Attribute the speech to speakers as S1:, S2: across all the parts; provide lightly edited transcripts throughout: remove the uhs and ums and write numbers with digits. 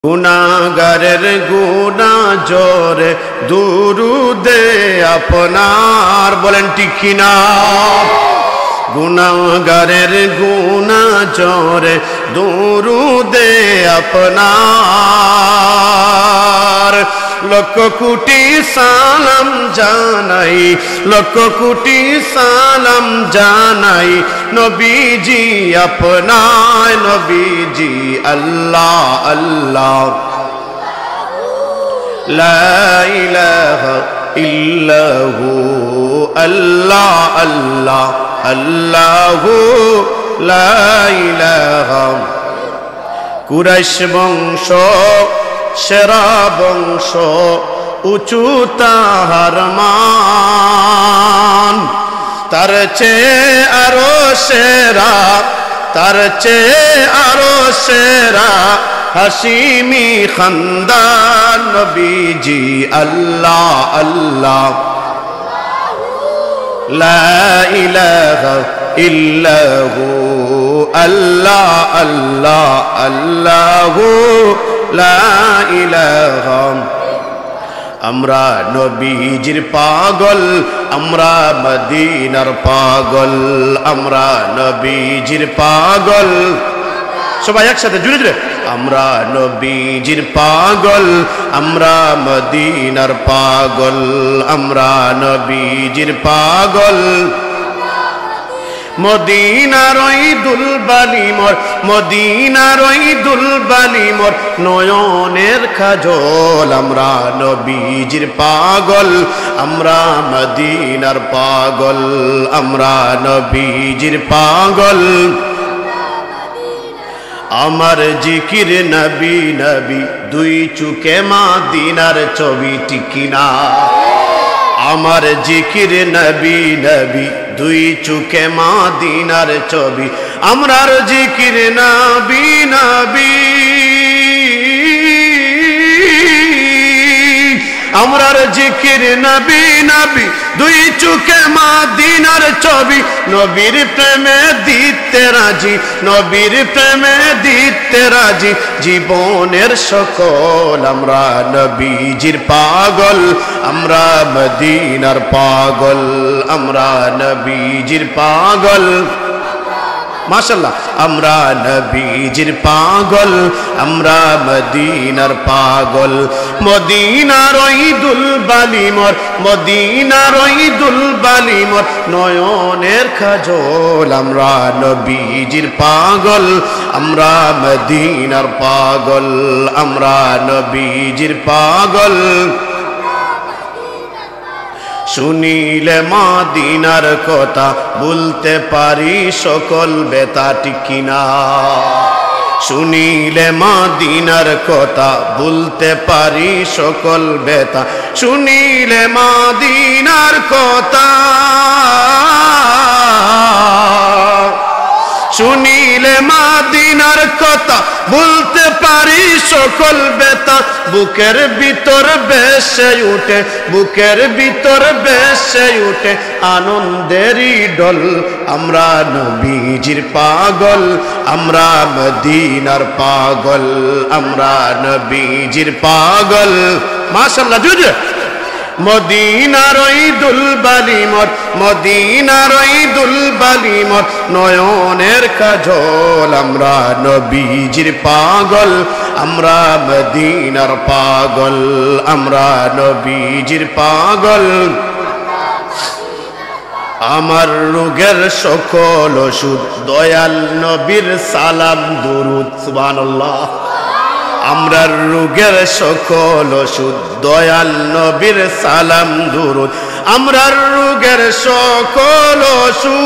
S1: গুনাহগারের গুনাহ জোরে দুরুদে আপনার বলেন ঠিক কিনা। গুনাহগারের গুনাহ জোরে দুরুদে আপনার লক্ষ কোটি সালাম জানাই, লক্ষ কোটি সালাম জানাই নবীজি আপনার, নবীজি আল্লাহ আল্লাহ লা ইলাহা ইল্লাহু আল্লাহ আল্লাহ আল্লাহু লা ইলাহা। কুরাইশ বংশ সেরা বংশ উঁচু তাহার মান, তার চেয়ে আরো সেরা, তার চেয়ে আরো সেরা হাসিমি খানদান নবীজি আল্লাহ আল্লাহ লা ইলাহা ইল্লাহু আল্লাহ আল্লাহ আল্লাহু লা ইলাহা। আমরা নবীজির পাগল, আমরা মদিনার পাগল, আমরা নবীজির পাগল, সবাই একসাথে জুড়ে জুড়ে আমরা নবীজির পাগল, আমরা মদিনার পাগল, আমরা নবীজির পাগল। মদিনার ওই দুলবালি মোর, মদিনার ওই দুলবালি মোর নয়নের কাজল, আমরা নবীজির পাগল, আমরা মদিনার পাগল, আমরা নবীজির পাগল। আমার জিকির নবী নবী দুই চুকে মদিনার ছবি টিকিনা, আমার জিকির নবী নবী দুই চুকে মদিনার ছবি, আমরার জিকির নবী নবী, আমরার জিকির নবী নবী দুই চুকে মদিনার ছবি। নবীর প্রেমে দিতে রাজি, নবীর প্রেমে দিতে রাজি জীবনের সকল, আমরা নবীজির পাগল, আমরা মদিনার পাগল, আমরা নবীজির পাগল। মাশাআল্লাহ, আমরা নবীজির পাগল, আমরা মদিনার পাগল। মদিনার ওই দুলবালি মোর, মদিনার ওই দুলবালি মোর নয়নের কাজল, আমরা নবীজির পাগল, আমরা মদিনার পাগল, আমরা নবীজির পাগল। শুনিলে মদিনার কথা বলতে পারি সকল বেতা টিকিনা, শুনিলে মদিনার কথা বলতে পারি সকল বেতা, শুনিলে মদিনার কথা, শুনিলে মদিনার কথা বলতে পারি সকল বেতা। বুকের ভিতর বেশে উঠে, বুকের ভিতর বেশে উঠে আনন্দেরই ডল, আমরা নবীজির পাগল, আমরা মদিনার পাগল, আমরা নবীজির পাগল। মাশাআল্লাহ, জুড়ে মদিনার ওই দুলবালি মোর, মদিনার ওই দুলবালি মোর নয়নের কাজল, আমরা নবীজির পাগল, আমরা মদিনার পাগল, আমরা নবীজির পাগল। আমার রোগের সকল ওষুধ দয়াল নবীর সালাম দুরুদ সুবহানাল্লাহ। আমরা রোগের সকল ওষুধ দয়াল নবীর সালাম দুরুদ, আমরা রোগের সকল ওষুধ,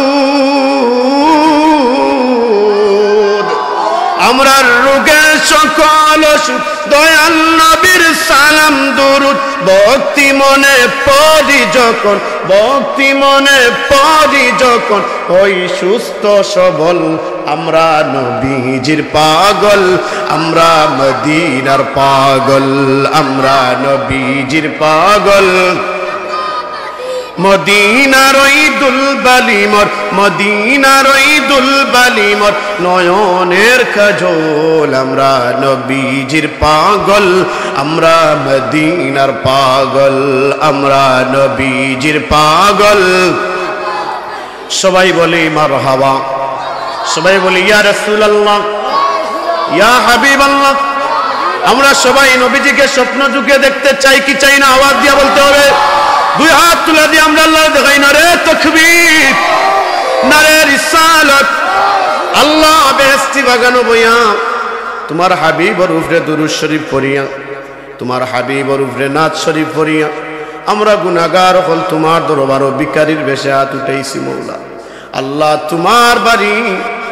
S1: আমরা রোগের সকল ওষুধ দয়াল নবীর সালাম দুরুদ। ভক্তি মনে পড়ি যখন, ভক্তি মনে পড়ি যখন হই সুস্থ সবল, আমরা নবীজির পাগল, আমরা মদিনার পাগল, আমরা নবীজির পাগল। মদিনার ওই দুলবালিমর, মদিনার ওই দুলবালিমর নয়নের কাজল। আমরা নবীজির পাগল, আমরা মদিনার পাগল, আমরা নবীজির পাগল। সবাই বলি মারহাবা, সবাই বলি ইয়া রাসূলুল্লাহ, ইয়া হাবিবাল্লাহ। আমরা সবাই নবীজিকে স্বপ্ন যুগে দেখতে চাই কি চাই না? আওয়াজ দিয়ে বলতে হবে। দুই হাত তুলে দিয়ে আমরা আল্লাহ দেখাই না রে তাকবীর, নারে রিসালাত। আল্লাহ বেহেশতি বাগানো বইয়া তোমার হাবিবর উপরে দুরূদ শরীফ পড়িয়া, তোমার হাবিবর উপরে নাত শরীফ পড়িয়া আমরা গুনাহগার হল তোমার দরবারও ভিখারির বেশে হাত উঠাইছি মওলা। আল্লাহ তোমার বাড়ি,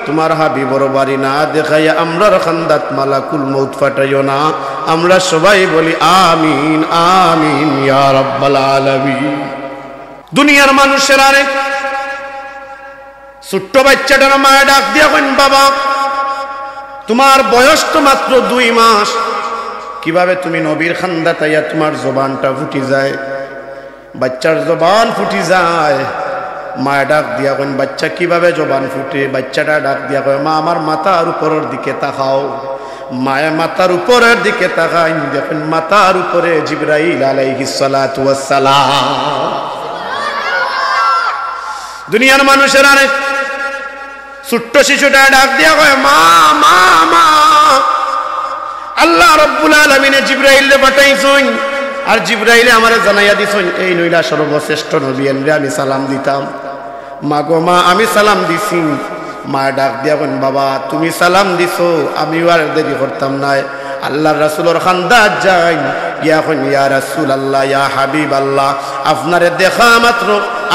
S1: তোমার হাবিবর বাড়ি না দেখাইয়া আমরার খান্দাত মালাকুল মউত ফাটাইও না। আমরা সবাই বলি আমিন আমিন ইয়া রাব্বাল আলামিন। দুনিয়ার মানুষের আরে ছোট্ট বাচ্চাটার মায়া ডাক দিয়া কইন, বাবা তোমার বয়স তো মাত্র 2 মাস, কিভাবে তুমি নবীর খান্দাত আইয়া তোমার জবানটা ফুটি যায়? বাচ্চার জবান ফুটি যায়। মায়া ডাক দিয়া কইন, বাচ্চা কিভাবে জবান ফুটে? বাচ্চাটা ডাক দিয়া কয়, মা আমার মাথার উপরের দিকে তাকাও। মায়া মাথার উপরের দিকে তাকাই, দেখেন মাথার উপরে জিবরাইল আলাইহিস সালাতু ওয়াস সালাম। দুনিয়ার মানুষের আরে ছোট্ট শিশুটা ডাক দিয়া কয়, মা মা মা। আল্লাহ রাব্বুল আলামিনে জিবরাইলে পাঠাইছেন, আর জিবরাইলে আমারে জানাইয়া দিছেন এই নইলা সর্বশ্রেষ্ঠ নবী এনরে আমি সালাম দিতাম। মা গো মা আমি সালাম দিছি। মা ডাক দিয়া কইন, বাবা তুমি সালাম দিছো, আমিও আর দেরি করতাম না, আল্লাহর রাসূলের খান্দাত যাই গিয়া কইন, ইয়া রাসূলুল্লাহ ইয়া হাবিবাল্লাহ, আপনারে দেখা মাত্র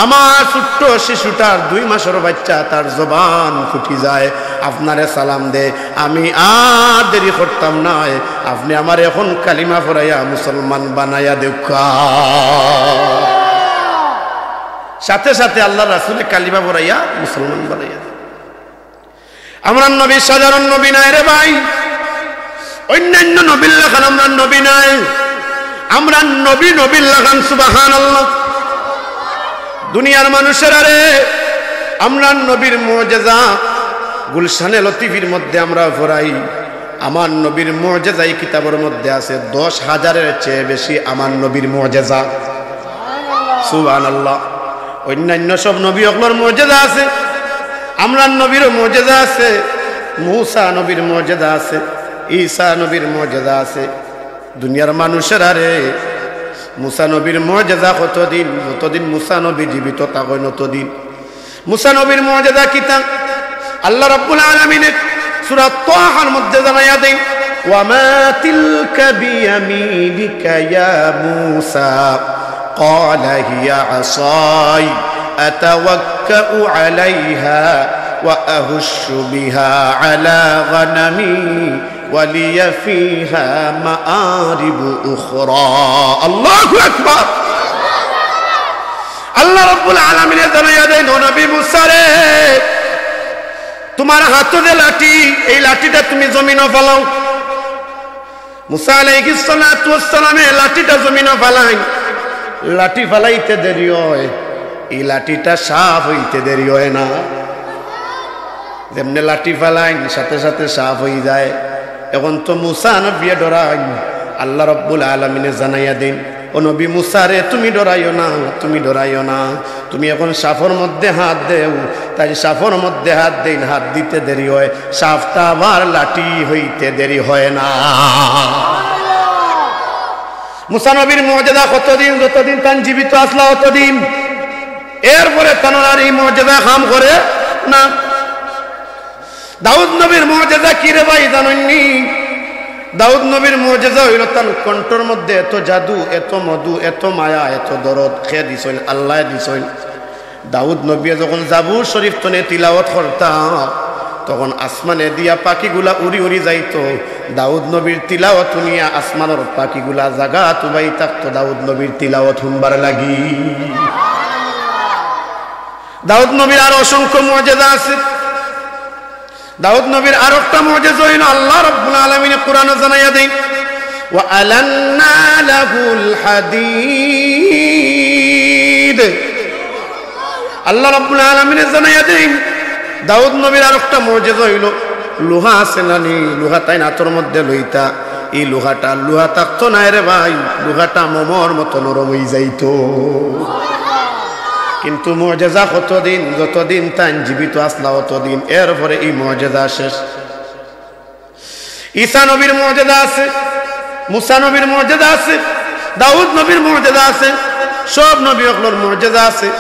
S1: আমার ছোট্ট শিশুটার 2 মাসের বাচ্চা তার জবান ফুটি যায়, আপনারে সালাম দে। আমি আর দেরি করতাম না, আপনি আমার এখন কালিমা পড়াইয়া মুসলমান বানাইয়া দেখা। সাথে সাথে আল্লাহর রাসূলে কালিমা পড়াইয়া মুসলমান বানাইয়া। আমরা নবী সাধারণ নবী নাই রে ভাই, অন্যান্য নবীর লাগান আমরা নবী নাই, আমরা নবী নবীর লাগান। সুবহানাল্লাহ। দুনিয়ার মানুষের আরে আমরা নবীর মুজিজা গুলশানে লতিফির মধ্যে আমরা পড়াই। আমার নবীর মুজিজা এই কিতাবের মধ্যে আছে 10,000-এর চেয়ে বেশি আমার নবীর মুজিজা। সুবহানাল্লাহ। অন্যান্য সব নবী ওগুলোর মুজিজা আছে, আমরা নবীরও মুজিজা আছে। মূসা নবীর মুজিজা আছে, ঈসা নবীর মুজিজা আছে। দুনিয়ার মানুষের আরে মূসা নবীর মুজিজা কতদিন? যতদিন মূসা নবী জীবিত থাকেন ততদিন। মূসা নবীর মুজিজা কিতা? আল্লাহ রাব্বুল আলামিন সূরা তাহার মধ্যে জানাইয়া দেন, ওয়া মা তিলকা বিয়ামিনিকা ইয়া মূসা ক্বালা হিয়া আসাই আতাওয়াক্কাউ আলাইহা ওয়া আহুশু বিহা আলা গনামি ওয়ালিয়া ফিহা মাআরিবু উখরা। আল্লাহু আকবার। আল্লাহ রাব্বুল আলামিন জানাইয়া দেন, ও নবী মূসা রে, তোমার হাতে যে লাঠি, এই লাঠিটা তুমি জমিনে ফেলাও। মূসা আলাইহিস সালাতু ওয়াস সালামে লাঠিটা জমিনে ফেলাই। লাঠি ফেলাইতে দেরি হয়, এই লাঠিটা সাফ হইতে দেরি হয় না। যেমনে লাঠি ফেলাই সাথে সাথে সাফ হয়ে যায়। এখন তো মূসা নবী ডরাই, আল্লাহ রাব্বুল আলামিনে জানাইয়া দেন, ও নবী মূসা রে তুমি ডরাইও না, তুমি ডরাইও না, তুমি এখন সাফর মধ্যে হাত দেও। তাই সাফর মধ্যে হাত দেন, হাত দিতে দেরি হয়, সাফটা আবার লাঠি হইতে দেরি হয় না। মূসা নবীর মুজিজা কতদিন? যতদিন তান জীবিত আসলা ততদিন। এরপরে তানোর আর এই মুজিজা কাম করে না। দাউদ নবীর মুজিজা কি রে ভাই জানেননি? দাউদ নবীর মুজিজা হইল তার কণ্ঠের মধ্যে এত জাদু, এত মধু, এত মায়া, এত দরদ খেয়ে দিছেন, আল্লাহ দিছেন। দাউদ নবী যখন জাবুর শরীফ তনে তিলাওয়াত করতাম, তখন আসমানে দিয়া পাখিগুলা উড়ি উড়ি যাইতো। দাউদ নবীর তিলাওয়াত শুনিয়া আসমানের পাখিগুলা জাগা তুবাই থাকতো দাউদ নবীর তিলাওয়াত শুনবার লাগি। দাউদ নবীর আর অসংখ্য মুজিজা আছে। দাউদ নবীর আর একটা মুজিজা হইল আল্লাহ রাব্বুল আলামিন কুরআনে জানাইয়া দেন, ওয়া আলান্না লাহুল হাদিদ আল্লাহ রাব্বুল আলামিন জানাইয়া দেন দাউদ নবীর আরেকটা মুজিজা হইল লোহা আছে নানি লোহা তাই নাতর মধ্যে লইতা এই লোহা থাকতো না রে ভাই লোহাটা মোমর মতো নরম হয়ে যাইতো কিন্তু মুজিজা কতদিন যতদিন তাই জীবিত আসলা ততদিন এরপরে এই মুজিজা শেষ ঈসা নবীর মুজিজা আছে মুসা নবীর মুজিজা আছে দাউদ নবীর মুজিজা আছে সব নবীগুলোর মুজিজা আছে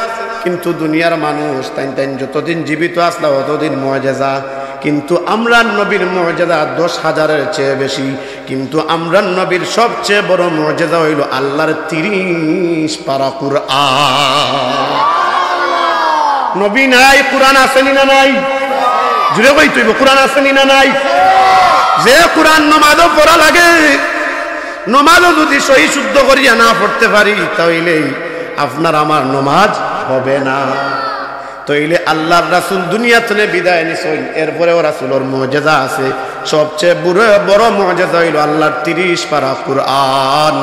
S1: কিন্তু দুনিয়ার মানুষ তাই যতদিন জীবিত আসলা ততদিন মুজিজা কিন্তু আমরান নবীর মুজিজা 10,000-এর চেয়ে বেশি কিন্তু আমরান নবীর সবচেয়ে বড় মুজিজা হইল আল্লাহর 30 পারা কুরআন নবী নাই কুরআন আসেনি না নাই জুড়ে কই তুই কুরআন আসেনি না নাই যে কুরআন নামাজও পড়া লাগে নামাজও যদি সহি শুদ্ধ করিয়া না পড়তে পারি তাহলে আপনার আমার নামাজ হবে না তাইলে আল্লাহর রাসূল দুনিয়া থেকে বিদায় নিছেন এরপরেও রাসূলের মুজিজা আছে সবচেয়ে বড় মুজিজা হইল আল্লাহর 30 পারা কুরআন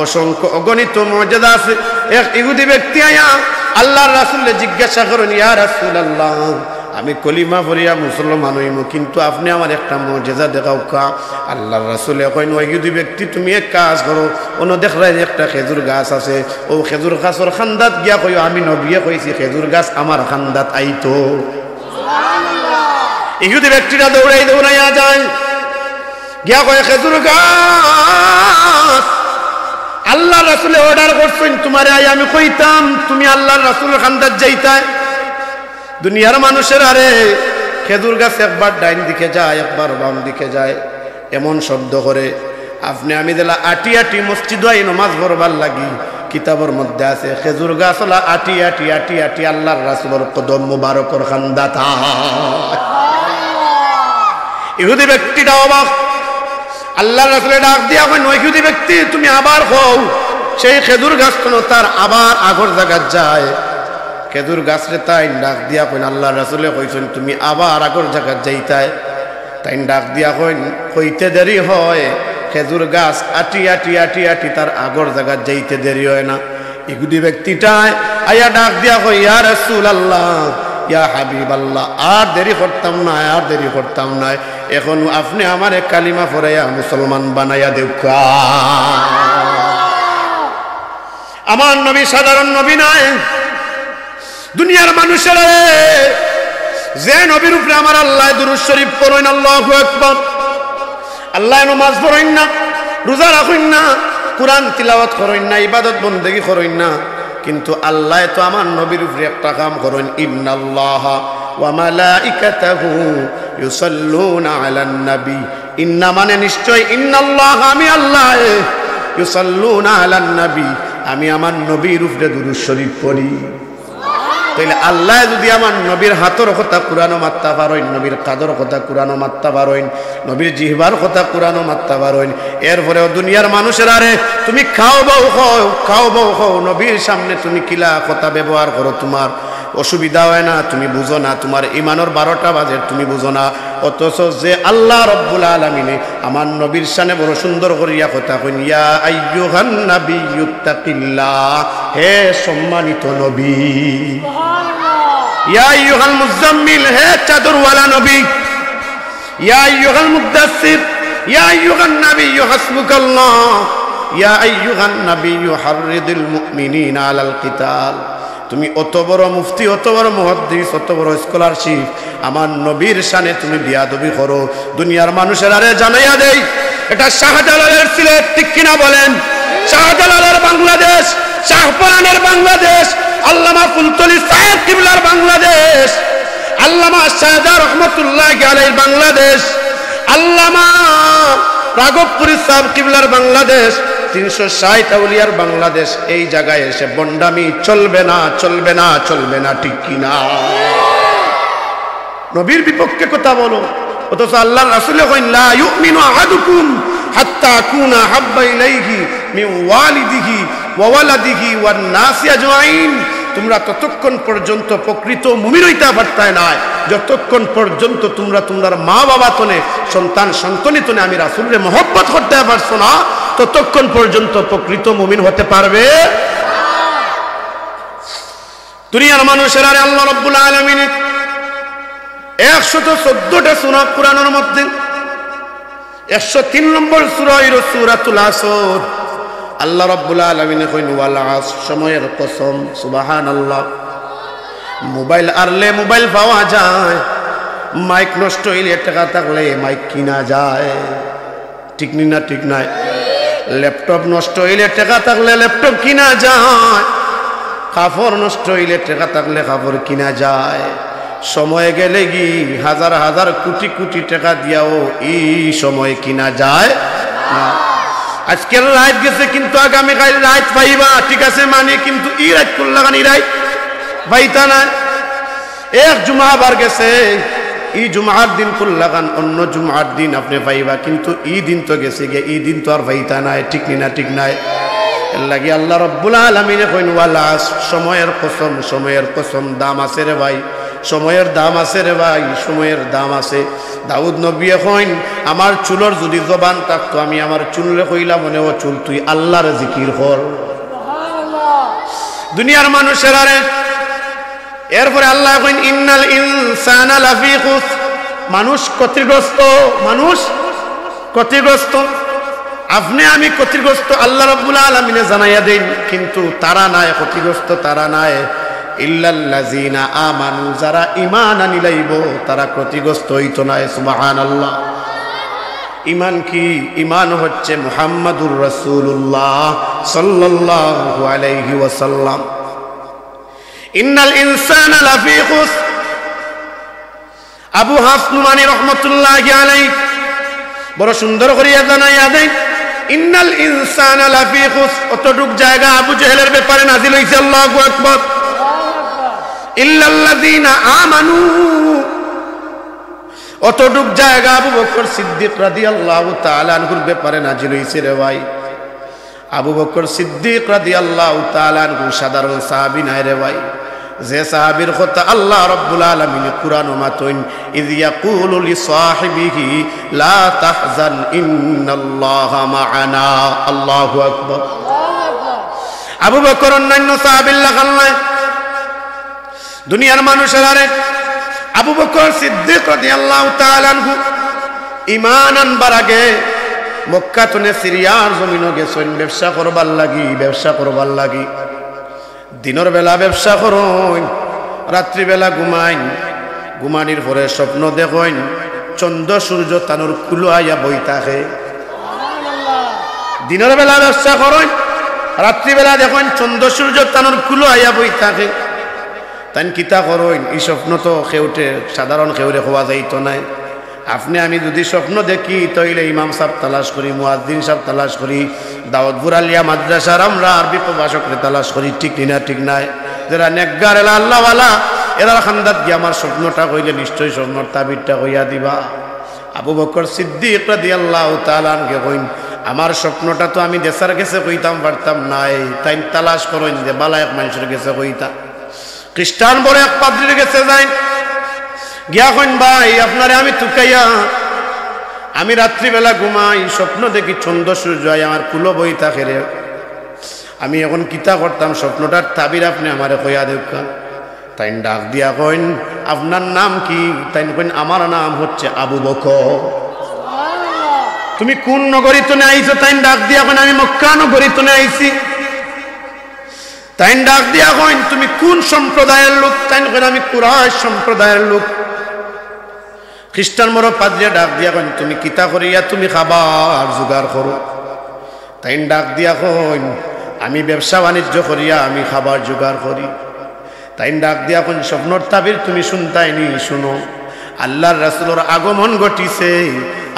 S1: অসংখ্য অগণিত মুজিজা আছে এক ইহুদি ব্যক্তি আয়া আল্লাহর রাসূলকে জিজ্ঞাসা করেন ইয়া রাসূলুল্লাহ আমি কলিমা পড়িয়া মুসলমান হইম কিন্তু আপনি আমার একটা মুজিজা দেখাও কা আল্লাহর রাসূল কইন ওই ইহুদি ব্যক্তি তুমি এক কাজ করো ওনো দেখলাই একটা খেজুর গাছ আছে ও খেজুর গাছের খান্দাত গিয়া কইও আমি নবীয়ে কইছি খেজুর গাছ আমার খান্দাত আইতো সুবহানাল্লাহ ইহুদি ব্যক্তিটা দৌড়াইয়া যায় গিয়া কয় খেজুর গাছ আল্লাহর রাসূল অর্ডার করছেন তোমারে আই আমি কইতাম তুমি আল্লাহর রাসূলের খান্দাত যাইতা দুনিয়ার মানুষের আরে খেজুর গাছ একবার ডাইন দিকে যায় একবার বাম দিকে যায় এমন শব্দ করে আপনি আমি দিলা আটি আটি মসজিদ আই নামাজ পড়বার লাগি কিতাবের মধ্যে আছে খেজুর গাছ হলা আটি আটি আটি আটি আল্লাহর রাসূলের কদম মুবারকর খান্দাত ইহুদি ব্যক্তিটা অবাক আল্লাহর রাসূল ডাক দিয়া কই ওই ইহুদি ব্যক্তি তুমি আবার হও সেই খেজুর গাছ কোন তার আবার আগর জায়গা যায় খেজুর গাছরে তাই ডাক দিয়া কইন আল্লাহর রাসূলে কইছেন তুমি আবার আগর জায়গা যাইতাই তাই ডাক দিয়া কইন কইতে দেরি হয় খেজুর গাছ আটি আটি আটি আটি তার আগর জায়গা যাইতে দেরি হয় না ইহুদি ব্যক্তিটা আয়া ডাক দিয়া কই ইয়া রাসূলুল্লাহ ইয়া হাবিবাল্লাহ আর দেরি করতাম না আর দেরি করতাম না এখন আপনি আমারে কালিমা পড়াইয়া মুসলমান বানাইয়া দেউকা আমার নবী সাধারণ নবী নয় দুনিয়ার মানুষের যে নবীর উপরে আমার আল্লাহ দুরূদ শরীফ পড়েন আল্লাহু আকবার আল্লাহ নামাজ পড়েন না রোজা রাখেন না কুরআন তিলাওয়াত করেন না ইবাদত বন্দেগী করেন না কিন্তু আল্লাহ তো আমার নবীর উপরে একটা কাম করেন ইন্নাল্লাহা ওয়া মালাইকাতাহু ইউসাল্লুনা আলান নবী ইন্না মানে নিশ্চয় ইন্নাল্লাহা আমি আল্লাহ ইউসাল্লুনা আলান নবী আমি আমার নবীর উপরে দুরূদ শরীফ পড়ি তাইলে আল্লাহ যদি আমার নবীর হাতর কথা কুরআনও মাত্তা পারেন নবীর কাদর কথা কুরআনও মাত্তা পারেন নবীর জিহবার কথা কুরআনও মাত্তা পারেন এরপরেও দুনিয়ার মানুষের আরে তুমি খাও বউ হও নবীর সামনে তুমি কিলা কথা ব্যবহার করো তোমার অসুবিধা হয় না তুমি বুঝো না তোমার ঈমানের 12টা বাজে তুমি বুঝো না অথচ যে আল্লাহ রব্বুল আলামিনে আমার নবীর শানে বড় সুন্দর করিয়া কথা কইন ইয়া আইয়ুহান নাবিয়্যুত্তাকিল্লাহ হে সম্মানিত নবী ইয়া আইয়ুহাল মুজাম্মিল হে চাদরওয়ালা নবী ইয়া আইয়ুহাল মুদাসসির ইয়া আইয়ুহান নাবিয়্যু হাসবুকাল্লাহ ইয়া আইয়ুহান নাবিয়্যু হাররিদিল মুমিনিনা আলাল কিতাল তুমি অত বড় মুফতি অত বড় মুহাদ্দিস অত বড় স্কলারশিপ আমার নবীর শানে তুমি বিয়াদবি করো দুনিয়ার মানুষের আরে জানাইয়া দেই এটা শাহজালালের সিলেট ঠিক কিনা বলেন শাহজালালের বাংলাদেশ শাহপরানের বাংলাদেশ আল্লামা ফুলতলি সাহেব কিবলার বাংলাদেশ আল্লামা শাহজালাল রহমাতুল্লাহি আলাইহির বাংলাদেশ আল্লামা রাঘবপুরী সাহেব কিবলার বাংলাদেশ 360 আউলিয়ার বাংলাদেশ এই জায়গায় এসে বন্ডামি চলবে না চলবে না চলবে না ঠিক কিনা নবীর বিপক্ষে কথা বলো অথচ আল্লাহর রাসূল কইন লা ইউমিনু আহাদুকুম হাত্তা আকুনা হাব্বা ইলাইহি মিন ওয়ালিদিহি ওয়া ওয়ালাদিহি ওয়ান নাসি আজমাইন তোমরা ততক্ষণ পর্যন্ত প্রকৃত মুমিন হইতে পারতায় না যতক্ষণ পর্যন্ত তোমরা তোমার মা বাবা তনে সন্তান সন্ততি তনে আমি রাসূলের মহব্বত করতে পারছো না ততক্ষণ পর্যন্ত প্রকৃত মুমিন হতে পারবে দুনিয়ার মানুষের আরে আল্লাহ রাব্বুল আলামিন 114টা সূরা কোরআনের মধ্যে 103 নম্বর সূরা হইল সূরাতুল আসর। আল্লাহ রাব্বুল আলামিন কইন ওয়াল আসর, সময়ের কসম। সুবহানাল্লাহ। মোবাইল আরলে মোবাইল পাওয়া যায়, মাইক নষ্ট হইলে টাকা থাকলে মাইক কিনা যায়, ঠিক না ঠিক নাই? ল্যাপটপ নষ্ট হইলে টাকা থাকলে ল্যাপটপ কিনা যায়, কাপড় নষ্ট হইলে টাকা থাকলে কাপড় কিনা যায়। সময় গেলে কি হাজার হাজার কোটি কোটি টাকা দিয়াও এই সময় কিনা যায় না। আজকের রাত গেছে কিন্তু আগামীকাল রাত পাইবা, ঠিক আছে মানে, কিন্তু ই রাত করলাগান ই রাত পাইতা না। এক জুমা বার গেছে, ই জুমার দিন করলাগান অন্য জুমার দিন আপনি পাইবা, কিন্তু ই দিন তো গেছে গে, ই দিন তো আর পাইতা নাই, ঠিক না ঠিক নাই? এর লাগি আল্লাহ রাব্বুল আলামিন কইন ওয়াল আসর, সময়ের কসম, সময়ের কসম। দাম আছে রে ভাই, সময়ের দাম আছে রে ভাই, সময়ের দাম আছে। দাউদ নবী কইন আমার চুলের যদি জবান থাকতো আমি আমার চুলরে কইলা মনে ও চুল তুই আল্লাহর জিকির কর। দুনিয়ার মানুষের আরে এরপরে আল্লাহ কইন ইন্নাল ইনসানা লাফি খুসর, মানুষ ক্ষতিগ্রস্ত, মানুষ ক্ষতিগ্রস্ত। আপনি আমি ক্ষতিগ্রস্ত আল্লাহ রাব্বুল আলামিনে জানাইয়া দেন, কিন্তু তারা নাই ক্ষতিগ্রস্ত, তারা নাই ইল্লাল্লাযিনা আমানু, যারা ঈমান আনিলাইব তারা ক্ষতিগ্রস্ত হইতো না। সুবহানাল্লাহ। ঈমান কি? ঈমান হচ্ছে মুহাম্মাদুর রাসূলুল্লাহ সাল্লাল্লাহু আলাইহি ওয়াসাল্লাম। ইন্নাল ইনসানা লাফি খুসর। আবু হাফস নুমানী রাহমাতুল্লাহি আলাইহি বড় সুন্দর করিয়া জানাইয়া দেন ইন্নাল ইনসানা লাফি খুসর। অতটুক জায়গা আবু জেহেলের ব্যাপারে নাযিল হইছে। আল্লাহু আকবার। ইল্লাল্লাযীনা আমানু, অতটুক জায়গা আবু বকর সিদ্দিক রাদিয়াল্লাহু তাআলা আনহুর ব্যাপারে নাযিল হইছে রে ভাই। আবু বকর সিদ্দিক রাদিয়াল্লাহু তাআলা আনহু সাধারণ সাহাবী নাই রে ভাই, যে সাহাবীর কথা আল্লাহ রাব্বুল আলামিন কুরআন মাতইন ইয ইয়াকুলু লিসাহিবিহি লা তাহজান ইন্নাল্লাহা মা'ানা। আল্লাহু আকবার। আবু বকর অন্যান্য সাহাবীর লাগাল্লাহ দুনিয়ার মানুষের আরে আবু বকর সিদ্দিক রাদিয়াল্লাহু তাআলা আনহু ঈমান আনবার আগে মক্কা থেকে সিরিয়ার জমিনে গেছেন ব্যবসা করবার লাগি, ব্যবসা করবার লাগি। দিনের বেলা ব্যবসা করেন, রাত্রি বেলা ঘুমাইন, ঘুমানির পরে স্বপ্ন দেখেন চন্দ্র সূর্য তানুর কুলো আইয়া বই থাকে। দিনের বেলা ব্যবসা করেন, রাত্রি বেলা দেখেন চন্দ্র সূর্য তানুর কুলো আইয়া বই থাকে। তাই কিতা করেন? এই স্বপ্ন তো খেউটে সাধারণ খেউরে হওয়া যাইতো নাই। আপনি আমি যদি স্বপ্ন দেখি তাইলে ইমাম সাহেব তালাশ করি, মুয়াজ্জিন সাহেব তালাশ করি, দাউদপুর আলিয়া মাদ্রাসার আমরা আরবি প্রভাষকরে তালাশ করি, ঠিক না ঠিক নাই? যারা নেকগার এলা আল্লাহওয়ালা এরা খান্দাত গিয়ে আমার স্বপ্নটা কইলে নিশ্চয়ই স্বপ্নর তাবিরটা কইয়া দিবা। আবু বকর সিদ্দিক রাদিয়াল্লাহু তাআলা আনহু কইন আমার স্বপ্নটা তো আমি দেশার কাছে কইতাম পারতাম নাই, তাই তালাশ করেন যে বালা এক মানুষের কাছে কইতাম। খ্রিস্টান বড় এক পাদ্রীর কাছে যাই, গিয়া কইন ভাই আপনারে আমি তুকাইয়া, আমি রাত্রিবেলা ঘুমাই, স্বপ্ন দেখি চন্দ্র সূর্য আমার কুলো বই থাকে রে, আমি এখন কিতা করতাম স্বপ্নটার তাবির আপনি আমারে কইয়া দেখা। তাই ডাক দিয়া কইন আপনার নাম কি? তাই কইন আমার নাম হচ্ছে আবু বকর। তুমি কোন নগরী তনে আইছো? তাই ডাক দিয়া কইন আমি মক্কা নগরী তনে আইছি। তাই ডাক দিয়া কইন তুমি কোন সম্প্রদায়ের লোক? তাই কইন আমি কুরাইশ সম্প্রদায়ের লোক। খ্রিস্টান বড় পাদ্রী ডাক দিয়া কইন তুমি কিতা করিয়া তুমি খাবার জোগাড় করো? তাই ডাক দিয়া কইন আমি ব্যবসা বাণিজ্য করিয়া আমি খাবার জোগাড় করি। তাই ডাক দিয়া কইন স্বপ্নর তাবির তুমি শুনতাইনি? শুনো, আল্লাহর রাসূলের আগমন ঘটিছে,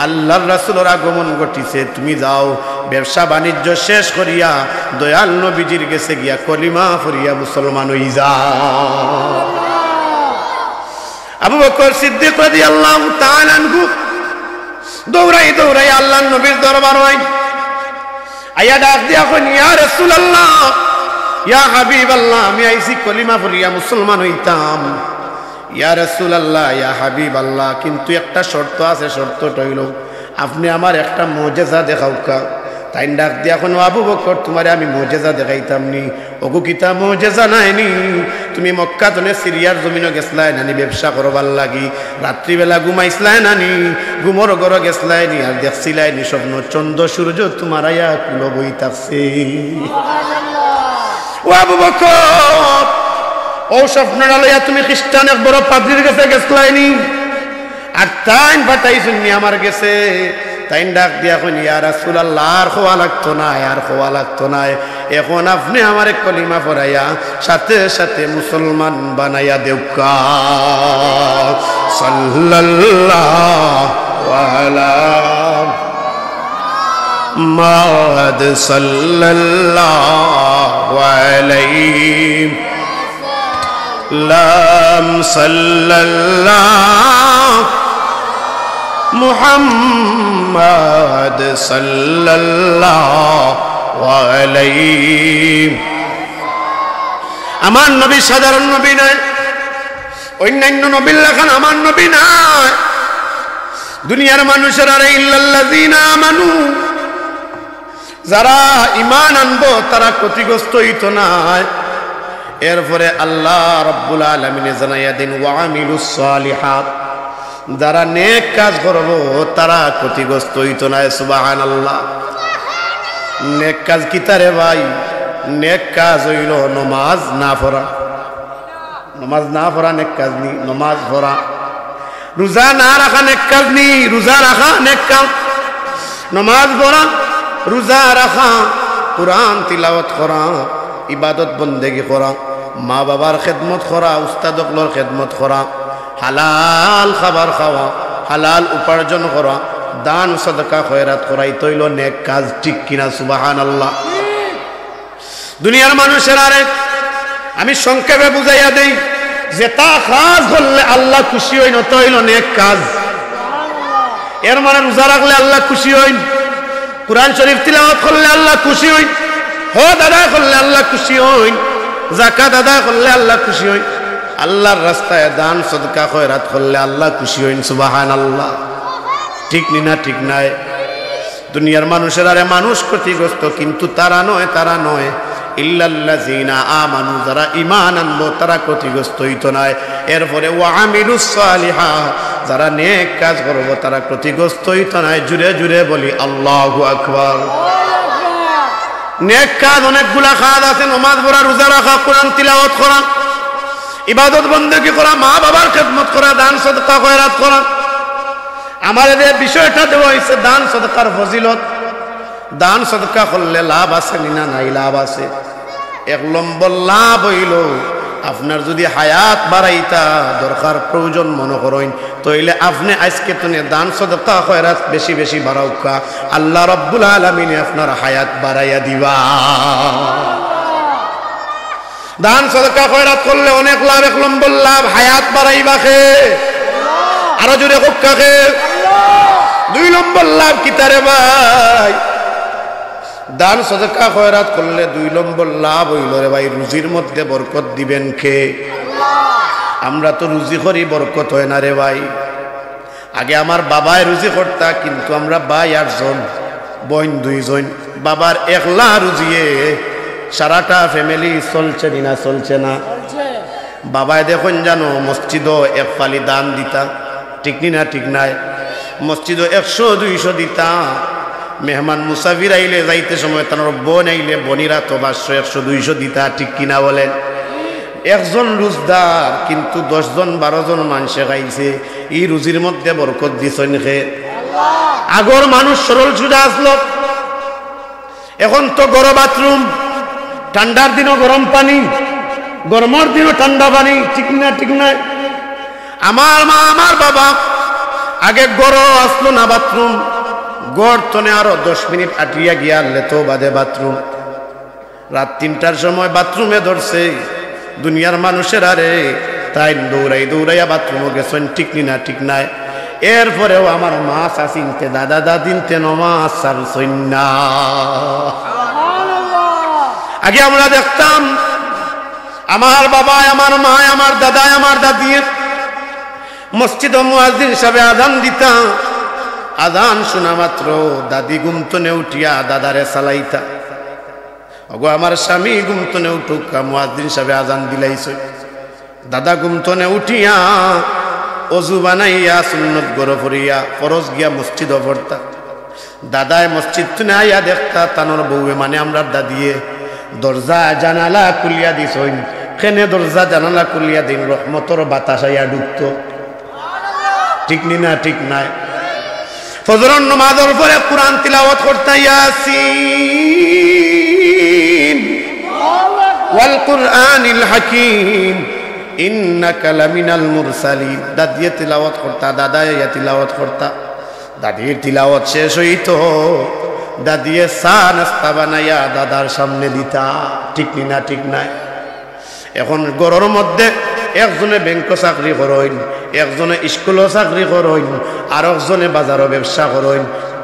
S1: আল্লাহর রাসূলের আগমন ঘটিছে, তুমি যাও ব্যবসা বাণিজ্য শেষ করিয়া দয়াল নবীজির কাছে গিয়া কলিমা পড়িয়া মুসলমান হই যাও। আবু বকর সিদ্দিক রাদিয়াল্লাহু তাআলা আনহু দৌড়াই দৌড়াই আল্লাহর নবীর দরবার হয়, আয়া ডাক দিয়া কইন ইয়া রাসূলুল্লাহ, ইয়া হাবিবাল্লাহ, আমি আইছি কলিমা পড়িয়া মুসলমান হইতাম। ইয়া রাসূলুল্লাহ, ইয়া হাবিবাল্লাহ, কিন্তু একটা শর্ত আছে, শর্তটা হইল আপনি আমার একটা মুজিজা দেখাও কা। তাই ডাক দিয়া এখন আবু বকর তোমারে আমি মুজিজা দেখাইতাম নি ওগো কিতা মুজিজা নাইনি তুমি মক্কা তনে সিরিয়ার জমিনে গেছলাই নানি ব্যবসা করবার লাগি রাত্রিবেলা ঘুমাইছলাই নানি ঘুমর ঘর গেছলাই নি আর দেখছিলাই নি স্বপ্ন চন্দ্র সূর্য তোমার আয়া কুলো বই থাকছে ও আবু বকর ও স্বপ্নটা লইয়া তুমি খ্রিস্টান এক বড় পাদ্রীর কাছে গেছলাই নি আর তাইন পাঠাইছেন নি আমার গেছে তাইন ডাক দিয়া কইনি ইয়া রাসূলুল্লাহ আর খোয়া লাগতো না আর খোয়া লাগতো না এখন আপনি আমারে কলিমা পড়াইয়া সাথে সাথে মুসলমান বানাইয়া দেউকা সাল্লাল্লাহু আলা মুহাম্মদ সাল্লাল্লাহু আলাইহি লাম সাল্লাল্লাহু মুহাম্মদ সাল্লাল্লাহু আলাইহি আমার নবী সাধারণ নবী নয় অন্যান্য নবীর লেখান আমার নবী নয় দুনিয়ার মানুষের আর ইল্লাল্লাযিনা আমানু যারা ঈমান আনবো তারা ক্ষতিগ্রস্ত হইতো না এরপরে আল্লাহ রাব্বুল আলামিন জানাইয়া দেন ওয়া আমিলুস সালিহাত যারা নেক কাজ করবো তারা ক্ষতিগ্রস্ত হইতো না সুবহানাল্লাহ নেক কাজ কি তারে ভাই নেক কাজ হইল নামাজ না পড়া নামাজ না পড়া নেক কাজ নি নামাজ পড়া রোজা না রাখা নেক কাজ নি রোজা রাখা নেক কাজ নামাজ পড়া রোজা রাখা কুরআন তিলাওয়াত করা ইবাদত বন্দেগি করা মা বাবার খেদমত করা উস্তাদকলর খেদমত করা হালাল খাবার খাওয়া হালাল উপার্জন করা দান সদকা খয়রাত করাই তৈল নেক কাজ ঠিক কিনা সুবহানাল্লাহ দুনিয়ার মানুষের আরে আমি সংক্ষেপে বুঝাইয়া দেই যে তা কাজ করলে আল্লাহ খুশি হইন তৈল নেক কাজ এর মানে রোজা রাখলে আল্লাহ খুশি হইন কুরআন শরীফ তিলাওয়াত করলে আল্লাহ খুশি হইন হজ আদায় করলে আল্লাহ খুশি হইন যাকাত আদায় করলে আল্লাহ খুশি হইন আল্লাহর রাস্তায় দান সদকা খয়রাত করলে আল্লাহ খুশি হইন সুবহানাল্লাহ ঠিক নি না ঠিক নাই দুনিয়ার মানুষের আরে মানুষ ক্ষতিগ্রস্ত কিন্তু তারা নয় ইল্লাল্লাযিনা আমানু যারা ঈমান আনলো তারা ক্ষতিগ্রস্ত হইতো না এরপরে ওয়া আমিলুস সালিহাত যারা নেক কাজ করবো তারা ক্ষতিগ্রস্ত হইতো না জুড়ে জুড়ে বলি আল্লাহু আকবার নেক কাজ অনেকগুলা কাজ আছে নামাজ পড়া রোজা রাখা কোরআন তিলাওয়াত করা ইবাদত বন্দেগি করা মা বাবার খেদমত করা দান সদকা খয়রাত করা আমার এই বিষয়টা দেওয়া হয়েছে দান সদকার ফজিলত দান সদকা করলে লাভ আছে না নাই লাভ আছে এক নম্বর লাভ হইল আপনার যদি হায়াত বাড়াইতা দরকার প্রয়োজন মনে করেন তাইলে আপনি আজকে তনে দান সদকা খয়রাত বেশি বেশি বাড়াউকা আল্লাহ রাব্বুল আলামিন আপনার হায়াত বাড়াইয়া দিবা দান সদকা খয়রাত করলে অনেক লাভ এক নম্বর লাভ হায়াত বাড়াইবা খে আরো জোরে কোক্কা খে দুই নম্বর লাভ কি তারে ভাই দান সদকা খয়রাত করলে দুই নম্বর লাভ হইল রে ভাই রুজির মধ্যে বরকত দিবেন কে আমরা তো রুজি করি বরকত হয় না রে ভাই আগে আমার বাবাই রুজি করতা কিন্তু আমরা ভাই 8 জন বোন 2 জন বাবার একলা রুজিয়ে সারাটা ফ্যামিলি চলছে না চলছে না বাবায় দেখুন জানো মসজিদও এক ফালি দান দিতা ঠিক না ঠিক নাই মসজিদও 100-200 দিতা মেহমান মুসাফির আইলে যাইতে সময় তার বোন আইলে বনিরা তো 500-100-200 দিতা ঠিক কিনা বলেন একজন রোজদার কিন্তু 10 জন 12 জন মানুষে খাইছে এই রুজির মধ্যে বরকত দিছেন খে আগর মানুষ সরল সুজা আসলো এখন তো গরম বাথরুম ঠান্ডার দিনও গরম পানি গরমের দিনও ঠান্ডা পানি ঠিক না ঠিক না আমার মা আমার বাবা আগে গরম আসলো না বাথরুম গড় তনে আরো 10 মিনিট আটিয়া গিয়া লেতো বাদে বাথরুম রাত 3টার সময় বাথরুমে ধরছে দুনিয়ার মানুষের আরে তাই দৌড়াইয়া বাথরুমে গেছেন ঠিক না ঠিক নাই এরপরেও আমার মা শাসিনতে দাদা দাদিনতে নমাজ সারছেন না আগে আমরা দেখতাম আমার বাবা আমার মা আমার দাদা আমার দাদি মসজিদ ও মুয়াজ্জিন হিসাবে আযান দিতাম আজান শোনা মাত্র দাদি ঘুমতনে উঠিয়া দাদারে চালাইতা, ওগো আমার স্বামী ঘুমতনে উঠুক, মুয়াজ্জিন সাহেব আজান দিলাইছ। দাদা ঘুমতনে উঠিয়া অজু বানাইয়া সুন্নত গড় ফরিয়া ফরজ গিয়া মসজিদ পড়তা। দাদায় মসজিদ তুনে আইয়া দেখতা তানোর বউয়ে মানে আমরা দাদিয়ে দরজা জানালা খুলিয়া দিছইন। কেনে দরজা জানালা খুলিয়া দিন, রহমতর বাতাস আইয়া ঢুকত। ঠিক নি না? ঠিক নাই? ফজরের নামাজের পরে কুরআন তিলাওয়াত করতা, ইয়াসিন ওয়াল কুরআনিল হাকীম ইন্নাকা লামিনাল মুরসালিন। দাদিয়ে তিলাওয়াত করতা, দাদা ইয়া তিলাওয়াত করতা। দাদির তিলাওয়াত শেষ হইত, দাদিয়ে চা নাস্তা বানাইয়া দাদার সামনে দিতা। ঠিক নি না? ঠিক নাই? এখন ঘরের মধ্যে একজনে ব্যাংক চাকরি করেন, একজনে স্কুলও চাকরি করেন, আর একজনে বাজারও ব্যবসা করেন।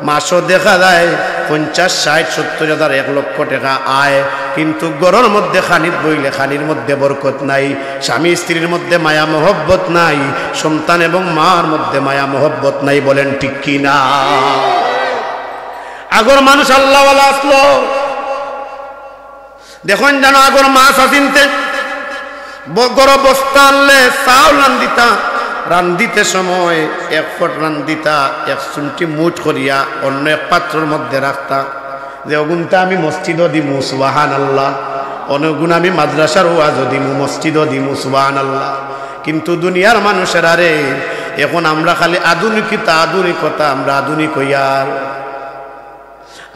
S1: মাসও দেখা যায় 50, 60, 70 হাজার, 1 লক্ষ টাকা আয়, কিন্তু ঘরের মধ্যে খানিত বইলে খানির মধ্যে বরকত নাই, স্বামী স্ত্রীর মধ্যে মায়া মহব্বত নাই, সন্তান এবং মার মধ্যে মায়া মহব্বত নাই। বলেন ঠিক কি না? আগর মানুষ আল্লাহওয়ালা আসলো, দেখুন জানো আগর মাছ আসিনতে গরম বস্তা আনলে চাউল রান্দিতা, রান্দিতে সময় 1 ফট রান্দিতা 1 চুমটি মুঠ করিয়া অন্য এক পাত্রের মধ্যে রাখতা, যে অগুনটা আমি মসজিদও দিমু সুবহানাল্লাহ, অনগুণ আমি মাদ্রাসার ওয়াজও দিমু, মসজিদও দিমু সুবহানাল্লাহ। কিন্তু দুনিয়ার মানুষের আরে এখন আমরা খালি আধুনিকতা, আমরা আধুনিক হইয়ার।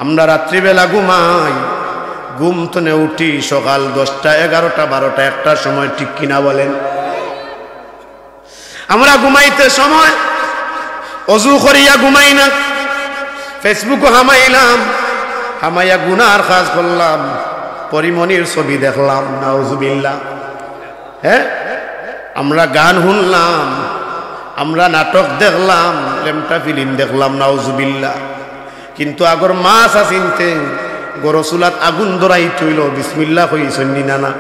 S1: আমরা রাত্রিবেলা ঘুমাই, ঘুম তনে উঠি সকাল 10টা, 11টা, 12টা, 1টার সময়। ঠিক কিনা বলেন? আমরা ঘুমাইতে সময় অজু করিয়া ঘুমাই না, ফেসবুকও হামাইলাম, হামাইয়া গুনার কাজ করলাম, পরিমণির ছবি দেখলাম, নাউজুবিল্লাহ। হ্যাঁ, আমরা গান শুনলাম, আমরা নাটক দেখলাম, লেমটা ফিল্ম দেখলাম, নাউজুবিল্লাহ। কিন্তু আগর মাছ আসিনতে গরো চুলাত আগুন ধরাই তৈল, বিসমিল্লাহ কইছেন নি না?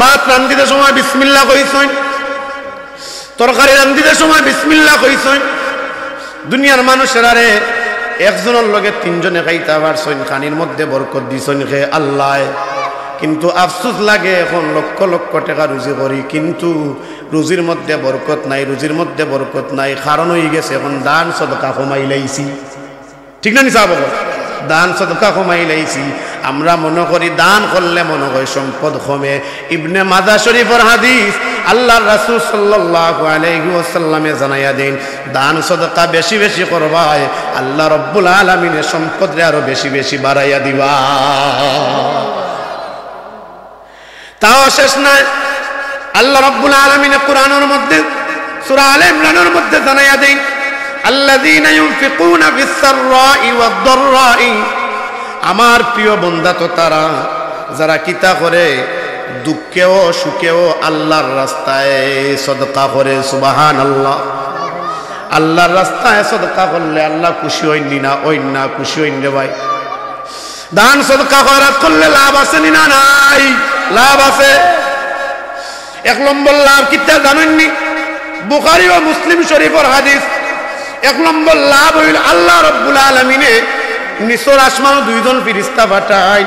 S1: ভাত রান্ধিতে সময় বিসমিল্লাহ কইছেন, তরকারি রান্ধিতে সময় বিসমিল্লাহ কইছেন। দুনিয়ার মানুষের আরে একজনের লগে 3 জনে খাইতে পারছেন, খানির মধ্যে বরকত দিছেন খে আল্লাহ। কিন্তু আফসোস লাগে এখন লক্ষ লক্ষ টাকা রুজি করি, কিন্তু রুজির মধ্যে বরকত নাই, রুজির মধ্যে বরকত নাই। কারণ হয়ে গেছে এখন দান সদকা কমাই লাইছি। ঠিক না নিসা? দান সদকা কমাই লাইছি। আমরা মনে করি দান করলে মনে হয় সম্পদ কমে। ইবনে মাজাহ শরীফের হাদিস, আল্লাহর রাসূল সাল্লাল্লাহু আলাইহি ওয়াসাল্লামে জানাইয়া দেন, দান সদকা বেশি বেশি করবায়, আল্লাহ রব্বুল আলামিনের সম্পদরে আরো বেশি বেশি বাড়াইয়া দিবা। তাও শেষ নাই, আল্লাহ রব্বুল আলামিন কুরআনের মধ্যে সূরা আলে ইমরানের মধ্যে জানাইয়া দেন, আল্লাযীনা ইউনফিকুনা ফিস-সাররাই ওয়াদ-দাররাই, আমার প্রিয় বান্দা তো তারা যারা কিতা করে দুঃখেও সুখেও আল্লাহর রাস্তায় সদকা করে। সুবহানাল্লাহ। আল্লাহর রাস্তায় সদকা করলে আল্লাহ খুশি হইনি না? ওই না, খুশি হইন রে ভাই। দান সদকা খয়রাত করলে লাভ আছে নি না? নাই, লাভ আছে। 1 নম্বর লাভ কিতা জানেননি? বুখারী ও মুসলিম শরীফের হাদিস। 1 নম্বর লাভ হইল আল্লাহ রব্বুল আলামিনে নিচর আসমান 2 জন ফেরেশতা পাঠায়।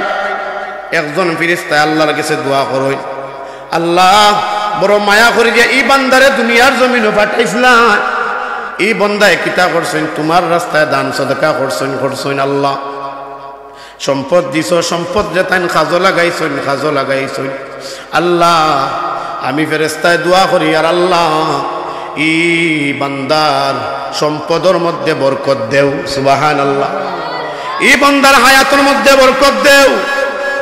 S1: একজন ফেরেশতা আল্লাহর কাছে দোয়া করে, আল্লাহ বড় মায়া করে দিয়া এই বান্দারে দুনিয়ার জমিনে পাঠাইছিলা, এই বান্দায় কিতা করছেন? তোমার রাস্তায় দান সদকা করছেন আল্লাহ। সম্পদ দিছ, সম্পদ যে তাই কাজও লাগাইছেন। আল্লাহ আমি ফেরেশতায় দোয়া করি, আর আল্লাহ ই বান্দার সম্পদের মধ্যে বরকত দেও। সুবহানাল্লাহ। এই বান্দার হায়াতের মধ্যে বরকত দেও,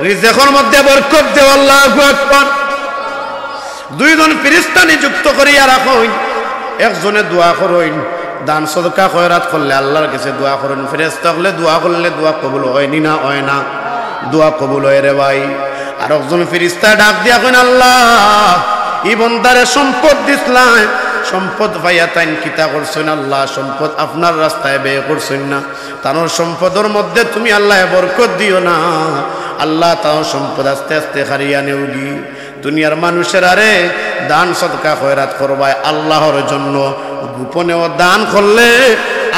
S1: রিজেকের মধ্যে বরকত দেও। আল্লাহু আকবার। 2 জন ফেরেশতা নিযুক্ত করিয়া রাখুন, একজনে দোয়া করেন, দান সদকা খয়রাত করলে আল্লাহর কাছে দোয়া করেন। ফেরেশতা হলে দোয়া করলে দোয়া কবুল হয়নি না? হয় না, দোয়া কবুল হয় রে ভাই। আর একজন ফেরেশতা ডাক দিয়া কইন, আল্লাহ এই বান্দারে সম্পদ দিছলাম, সম্পদ পাইয়া তাই কিতা করছেন? আল্লাহ সম্পদ আপনার রাস্তায় ব্যয় করছেন না, তার সম্পদের মধ্যে তুমি আল্লাহ বরকত দিও না। আল্লাহ তাও সম্পদ আস্তে আস্তে হারিয়া নেউগি। দুনিয়ার মানুষের আরে দান সদকা খয়রাত করবায় আল্লাহর জন্য, গোপনেও দান করলে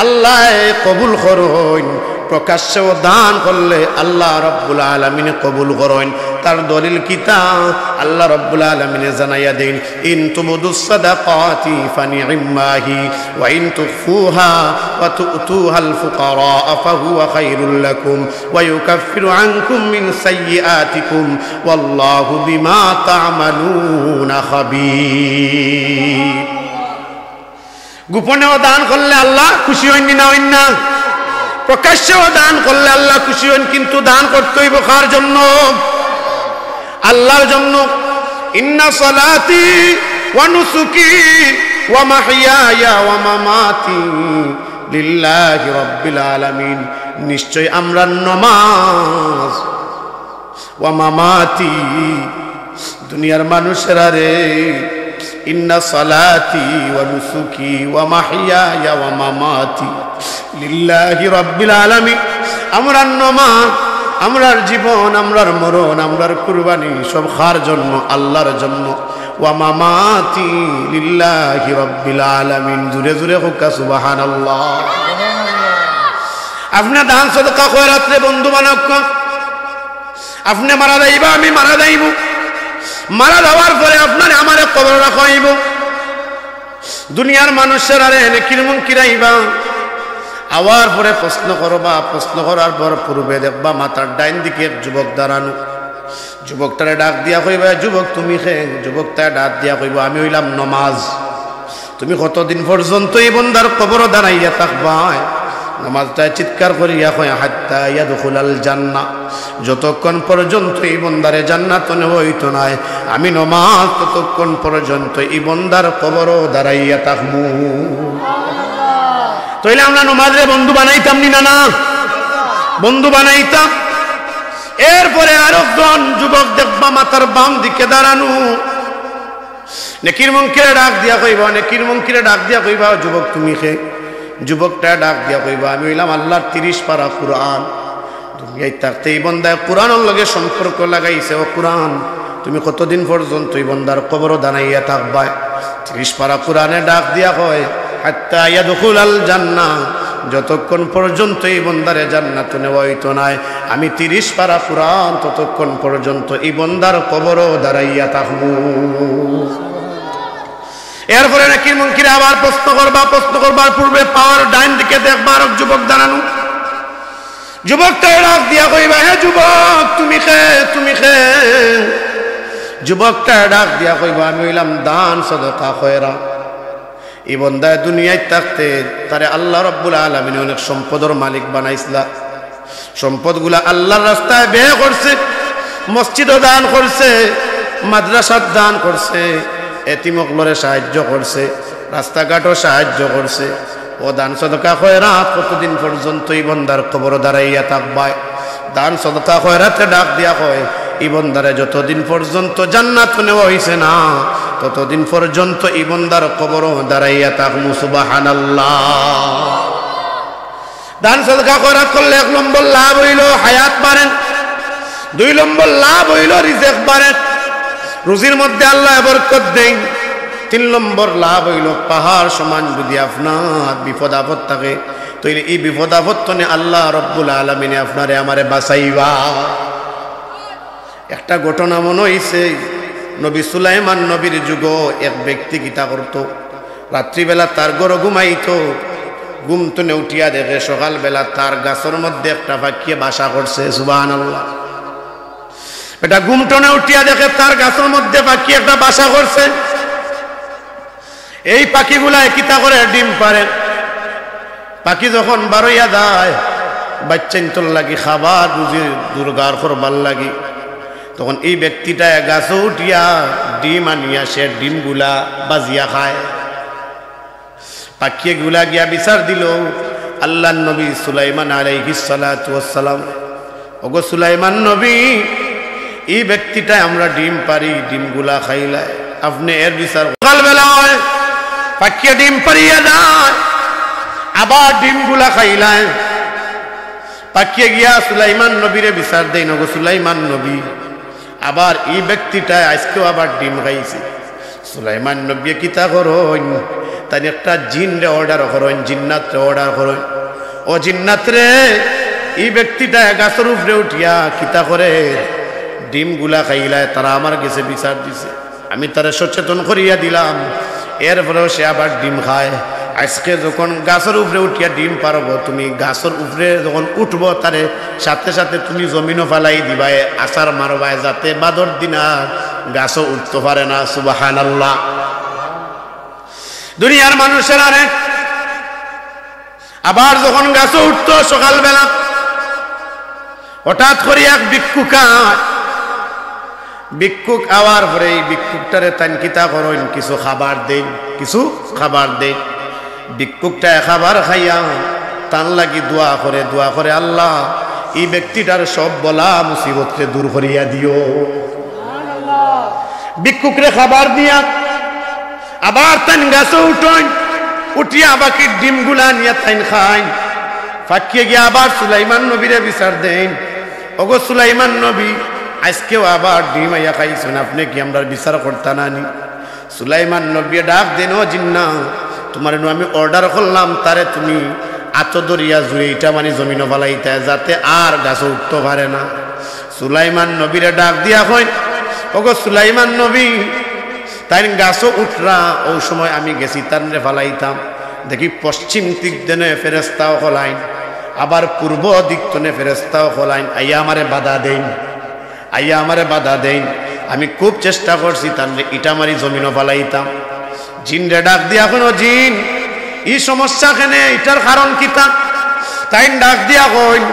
S1: আল্লাহ কবুল করেন, প্রকাশ্যেও দান করলে আল্লাহ রাব্বুল আলামিন কবুল করেন। তার দলিল কিতাব আল্লাহ রাব্বুল আলামিন জানাইয়া দেন, ইন তুবদুস সাদাকাতি ফানি'মাহি ওয়া ইন তুখফুহা ওয়া তু'তুহাল ফুকারা ফাহুয়া খায়রুল লাকুম ওয়া ইউকাফিরু আনকুম মিন সাইয়্যাতিকুম ওয়াল্লাহু বিমা তা'মালুনা খাবীর। গোপনেও দান করলে আল্লাহ খুশি হন না হন না? প্রকাশ্যেও দান করলে আল্লাহ খুশি হন, কিন্তু দান করতে হইব কার জন্য? আল্লাহর জন্য। ইন্না সালাতি ওয়া নুসুকি ওয়া মাহইয়ায়া ওয়া মামাতি লিল্লাহি রাব্বিল আলামিন। নিশ্চয় আমরা নামাজ ওয়া মামাতি, দুনিয়ার মানুষেরা রে, ইন্না সালাতি ওয়া নুসুকি ওয়া মাহইয়ায়া ওয়া মামাতি লিল্লাহি রাব্বিল আলামিন। আমরার নামাজ, আমরার জীবন, আমরার মরণ, আমরার কুরবানি সব কার জন্য? আল্লাহর জন্য। ওয়া মামাতি লিল্লাহি রাব্বিল আলামিন। জুরে জুরে হোক সুবহানাল্লাহ। আপনি দান সদকা খয়রাত রে বন্ধু বানাক। আপনি মারা যাইবা, আমি মারা যাইব। মারা যাওয়ার পরে আপনার আমারে কবর রাখা হইব। দুনিয়ার মানুষেরা রে নেকির মুনকির আইবা, আওয়ার পরে প্রশ্ন করবা। প্রশ্ন করার পর পূর্বে দেখবা মাথার ডাইন দিকে এক যুবক দাঁড়ানো। যুবকটারে ডাক দিয়া কইবা, যুবক তুমি খে? যুবকটা ডাক দিয়া কইবা, আমি হইলাম নমাজ। তুমি কতদিন পর্যন্ত এই বন্দার কবর দাঁড়াইয়া থাকবা? নামাজটা চিৎকার করিয়া কয়, হাত্তা ইয়াদখুলাল জান্নাহ, যতক্ষণ পর্যন্ত এই বন্দারে জান্নাত হইতো নাই আমি নমাজ ততক্ষণ পর্যন্ত এই বন্দার কবরও দাঁড়াইয়া থাকবো। তাইলে আমরা নমাজে বন্ধু বানাইতাম নি? না, বন্ধু বানাইতাম। এরপরে আরেকজন যুবক দেখবা মাথার বাম দিকে দাঁড়ানো। নেকির মুনকিরে ডাক দিয়া কইবা, নেকির মুনকিরে ডাক দিয়া কইবা, যুবক তুমি খে? যুবকটা ডাক দিয়া কইবা, আমি হইলাম আল্লাহর 30 পারা কুরআন। দুনিয়ায় থাকতে এই বন্দায় কুরআনের লগে সম্পর্ক লাগাইছে। ও কুরআন, তুমি কতদিন পর্যন্ত এই বন্দার কবর দাঁড়াইয়া থাকবা? 30 পারা কুরআনে ডাক দিয়া কয়, হাত্তা ইয়াদখুলাল জান্নাহ, যতক্ষণ পর্যন্ত এই বন্দারে জান্নাত নেওয়া হইতো নাই আমি 30 পারা কুরআন ততক্ষণ পর্যন্ত এই বন্দার কবরও দাঁড়াইয়া থাকবো। এরপরে নাকির মুনকিরে আবার প্রশ্ন করবা। প্রশ্ন করবার পূর্বে পাওয়ার ডাইন দিকে দেখবার যুবক দাঁড়ানো। যুবকটা ডাক দিয়া কইবা, হে যুবক তুমি খে? তুমি খে? যুবকটা ডাক দিয়া কইবা, আমি হইলাম দান সদকা খয়রা। এই বন্দায় দুনিয়ায় থাকতে তারে আল্লাহ রাব্বুল আলামিন অনেক সম্পদের মালিক বানাইছিলা। সম্পদগুলা আল্লাহর রাস্তায় ব্যয় করছে, মসজিদও দান করছে, মাদ্রাসাত দান করছে, এতিমকলরে সাহায্য করছে, রাস্তাঘাটও সাহায্য করছে। ও দান সদকা খয়রাত কতদিন পর্যন্ত এই বন্দার কবর দাঁড়াইয়া থাকবা? দান সদকা খয়রাতে ডাক দিয়া কয়, এই বন্দারে যতদিন পর্যন্ত জান্নাত নেওয়া হইছে না ততদিন পর্যন্ত এই বন্দার কবর দাঁড়াইয়া থাকমু। সুবহানাল্লাহ। দান সদকা খয়রাত করলে 1 নম্বর লাভ হইল হায়াত বাড়েন, 2 নম্বর লাভ হইল রিজিক বাড়েন, রুজির মধ্যে আল্লাহ বরকত দেন, 3 নম্বর লাভ হইল পাহাড় সমান যদি আপনার বিপদ আপদ থাকে তাহলে এই বিপদ আপদ তনে আল্লাহ রাব্বুল আলামিন আপনারে আমারে বাঁচাইবা। একটা ঘটনা মনে হইছে, নবী সুলাইমান নবীর যুগ এক ব্যক্তি গীতা করত। রাত্রিবেলা তার ঘরে ঘুমাইতো, ঘুম তুনে উঠিয়া দেখে সকালবেলা তার গাছের মধ্যে একটা পাখি বাসা করছে। সুবহানাল্লাহ। এটা ঘুম টনে উঠিয়া দেখে তার গাছের মধ্যে পাখি একটা বাসা করছে। এই পাখিগুলা কিতা করে ডিম পারে। পাখি যখন বারইয়া যায় বাচ্চাইন্তর লাগি খাবার রুজি দুর্গার করবার লাগি, তখন এই ব্যক্তিটা গাছে উঠিয়া ডিম আনিয়া সে ডিমগুলা বাজিয়া খায়। পাখিগুলা গিয়া বিচার দিল আল্লাহর নবী সুলাইমান আলাইহিস সালাতু ওয়াস সালাম, ওগো সুলাইমান নবী, এই ব্যক্তিটা আমরা ডিম পারি, ডিমগুলা খাইলায়, আপনি এর বিচার। সকালবেলা হয় পাখি ডিম পারিয়া যায়, আবার ডিমগুলা খাইলায়। পাখি গিয়া সুলাইমান নবীরে বিচার দেয়, ওগো সুলাইমান নবী, আবার এই ব্যক্তিটা আজকেও আবার ডিম খাইছে। সুলাইমান নবী কিতা করুন? তাই একটা জিন রে অর্ডার করেন, জিন্নাত রে অর্ডার করেন, ও জিন্নাত রে এই ব্যক্তিটা গাছের উপরে উঠিয়া কিতা করে ডিম গুলা খাইলায়, তারা আমার কাছে বিচার দিছে, আমি তারা সচেতন করিয়া দিলাম, এরপরেও সে আবার ডিম খায়। আজকে যখন গাছের উপরে উঠিয়া ডিম পারব, তুমি গাছের উপরে যখন উঠবো তারে সাথে সাথে তুমি জমিনও ফালাই দিবাই, আচার মারবায়, যাতে বাদর দিনা গাছও উঠতে পারে না। সুবহানাল্লাহ। দুনিয়ার মানুষের আরে আবার যখন গাছও উঠতো সকালবেলা, হঠাৎ করে এক ভিক্ষুক আয়, ভিক্ষুক আওয়ার পরে এই ভিক্ষুকটারে তানকিতা করেন, কিছু খাবার দেন, কিছু খাবার দেন। ভিক্ষুকটা খাবার খাইয়া তান লাগি দোয়া করে, আল্লাহ এই ব্যক্তিটার সব বলা মুসিবতকে দূর করিয়া দিও। ভিক্ষুকরে খাবার দিয়া আবার তান গাছে উঠেন, উঠিয়া বাকি ডিমগুলা নিয়ে তাইন খাইন। ফাঁকিয়ে গিয়ে আবার সুলাইমান নবীরে বিচার দেন, ওগো সুলাইমান নবী, আজকেও আবার ডিম আইয়া খাইছেন, আপনি কি আমরা বিচার করতা নানি? সুলাইমান নবী ডাক দেন, ও জিন্না, তোমার আমি অর্ডার করলাম, তারে তুমি আত দরিয়া জুড়ে এটা মানে জমিন ফালাইতে, যাতে আর গাছ উঠতে পারে না। সুলাইমান নবীরে ডাক দিয়া হয়, ওগো সুলাইমান নবী, তাই গাছও উঠরা, ওই সময় আমি গেছি তারে ফালাইতাম, দেখি পশ্চিম দিক দেনে ফেরেস্তাও হলাইন, আবার পূর্ব দিক তনে ফেরেস্তাও হলাইন, আইয়া আমারে বাধা দেন, আইয়া আমারে বাধা দেন। আমি খুব চেষ্টা করছি তারে ইটা মারি জমিনও ফালাইতাম। জিন রে ডাক দিয়া, কোনো জিন এই সমস্যা কেনে, এটার কারণ কিতা? তাই ডাক দিয়া কইন,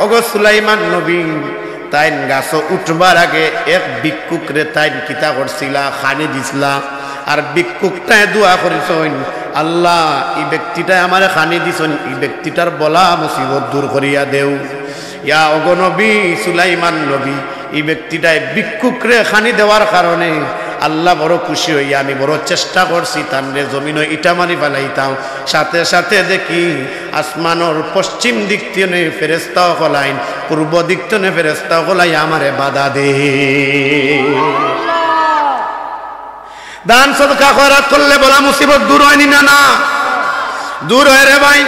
S1: ওগো সুলাইমান নবী, তাই গাছ উঠবার আগে এক ভিক্ষুক রে তাই কিতা করছিলা, খানি দিছিলা, আর ভিক্ষুকটায় দোয়া করিছেন, আল্লাহ এই ব্যক্তিটাই আমারে খানি দিছেন, এই ব্যক্তিটার বলা মুসিবত দূর করিয়া দেও। ইয়া ওগো নবী সুলাইমান নবী, এই ব্যক্তিটাই ভিক্ষুক রে খানি দেওয়ার কারণে আল্লাহ বড় খুশি হইয়া, আমি বড় চেষ্টা করছি তানরে জমিন ইটা মারি ফেলাইতাম, সাথে সাথে দেখি আসমানোর পশ্চিম দিক থেকে ফেরেস্তাও হলাইন, পূর্ব দিক থেকে ফেরেস্তাও হলাই আমারে বাধা দে। দান সদকা খয়রাত করলে বলা মুসিবত দূর হয়নি না? না, দূর হয় রে ভাই।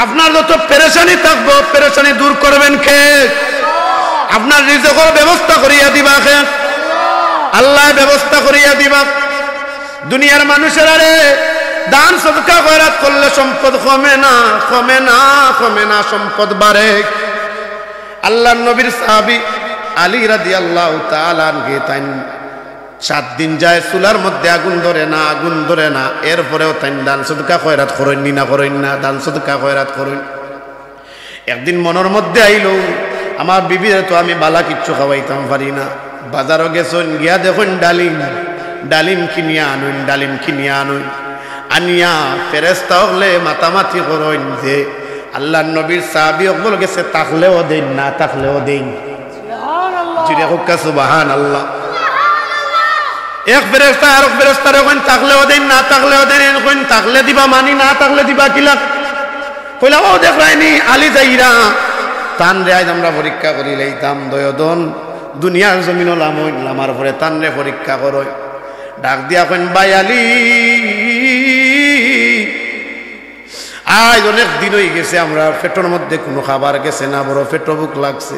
S1: আপনার যত পেরেশানি থাকবো, পেরেশানি দূর করবেন কে? আপনার রিজকের ব্যবস্থা করিয়া দিবা কে? আল্লাহ ব্যবস্থা করিয়া দিবা। দুনিয়ার মানুষের আরে দান সদকা খয়রাত করলে সম্পদ কমে না, কমে না, কমে না, সম্পদ বাড়ে। আল্লাহর নবীর সাহাবী আলী রাদিয়াল্লাহু তাআলা আনহু তাই 7 দিন যায় চুলার মধ্যে আগুন ধরে না, আগুন ধরে না, এরপরেও তাই দান সদকা খয়রাত করেন না, করেন না, দান সদকা খয়রাত করেন। একদিন মনের মধ্যে আইলো, আমার বিবিরে তো আমি বালা কিচ্ছু খাওয়াইতাম পারি না, বাজারও গেছেন, গিয়া দেখুন ডালিম, ডালিম কিনিয়া আনুন, ডালিম কিনিয়া আনুন, আনিয়া ফেরেস্তা হলে মাতামাতি করেন যে আল্লাহ নবীর সাহাবী অকবল গেছে, তাকলেও দেন, না তাকলেও দেন। জিরে হুক্কা সুবহানাল্লাহ। এক ফেরেস্তা আর এক ফেরেস্তার ওখানে তাকলেও দেন, না তাকলেও দেন, ওখানে তাকলে দিবা মানি, না তাকলে দিবা কিলা কইলা, ও দেখলাইনি আলী যাইরা তান রে আজ আমরা পরীক্ষা করি লাইতাম, দয়দন দুনিয়ার জমিন লামার পরে তানরে পরীক্ষা করো। ডাক দিয়া কইন, ভাই আলী, আজ অনেক দিন হয়ে গেছে, আমরা পেটের মধ্যে কোনো খাবার গেছে না, বড় পেটো বুক লাগছে,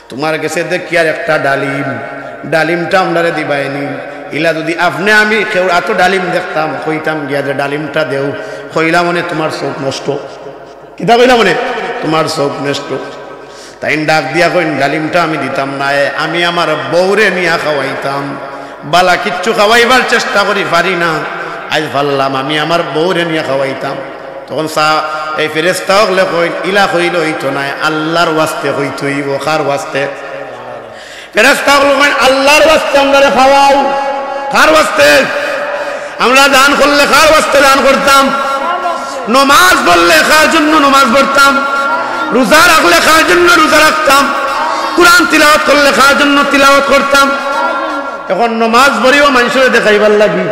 S1: তোমার গেছে দেখি আর একটা ডালিম, ডালিমটা আমরারে দিবাইনি। ইলা যদি আপনি আমি কেউ এত ডালিম দেখতাম, কইতাম গিয়া যে ডালিমটা দেও, কইলা মনে তোমার চোখ নষ্ট, কিতা কইলা মনে তোমার চোখ নষ্ট। তাই ডাক দিয়া কইন, ডালিমটা আমি দিতাম না, আমি আমার বউরে নিয়া খাওয়াইতাম, বালা কিচ্ছু খাওয়াইবার চেষ্টা করি পারি না, আজ ভাবলাম আমি আমার বউরে নিয়া খাওয়াইতাম। তখন এই ফেরেস্তা হলে কইন, ইলা কইল হইতো না, আল্লাহর ওয়াস্তে হইতো, কার ওয়াস্তে? ফেরেস্তা হলো কইন, আল্লাহর ওয়াস্তে আমরা খাওয়াও। কার ওয়াস্তে? আমরা দান করলে কার ওয়াস্তে দান করতাম? নমাজ পড়লে কার জন্য নমাজ পড়তাম? রোজা রাখলে কার জন্য রোজা রাখতাম? কুরআন তিলাওয়াত করলে কার জন্য তিলাওয়াত করতাম? এখন নমাজ পড়িও মানুষের দেখাইবার লাগি,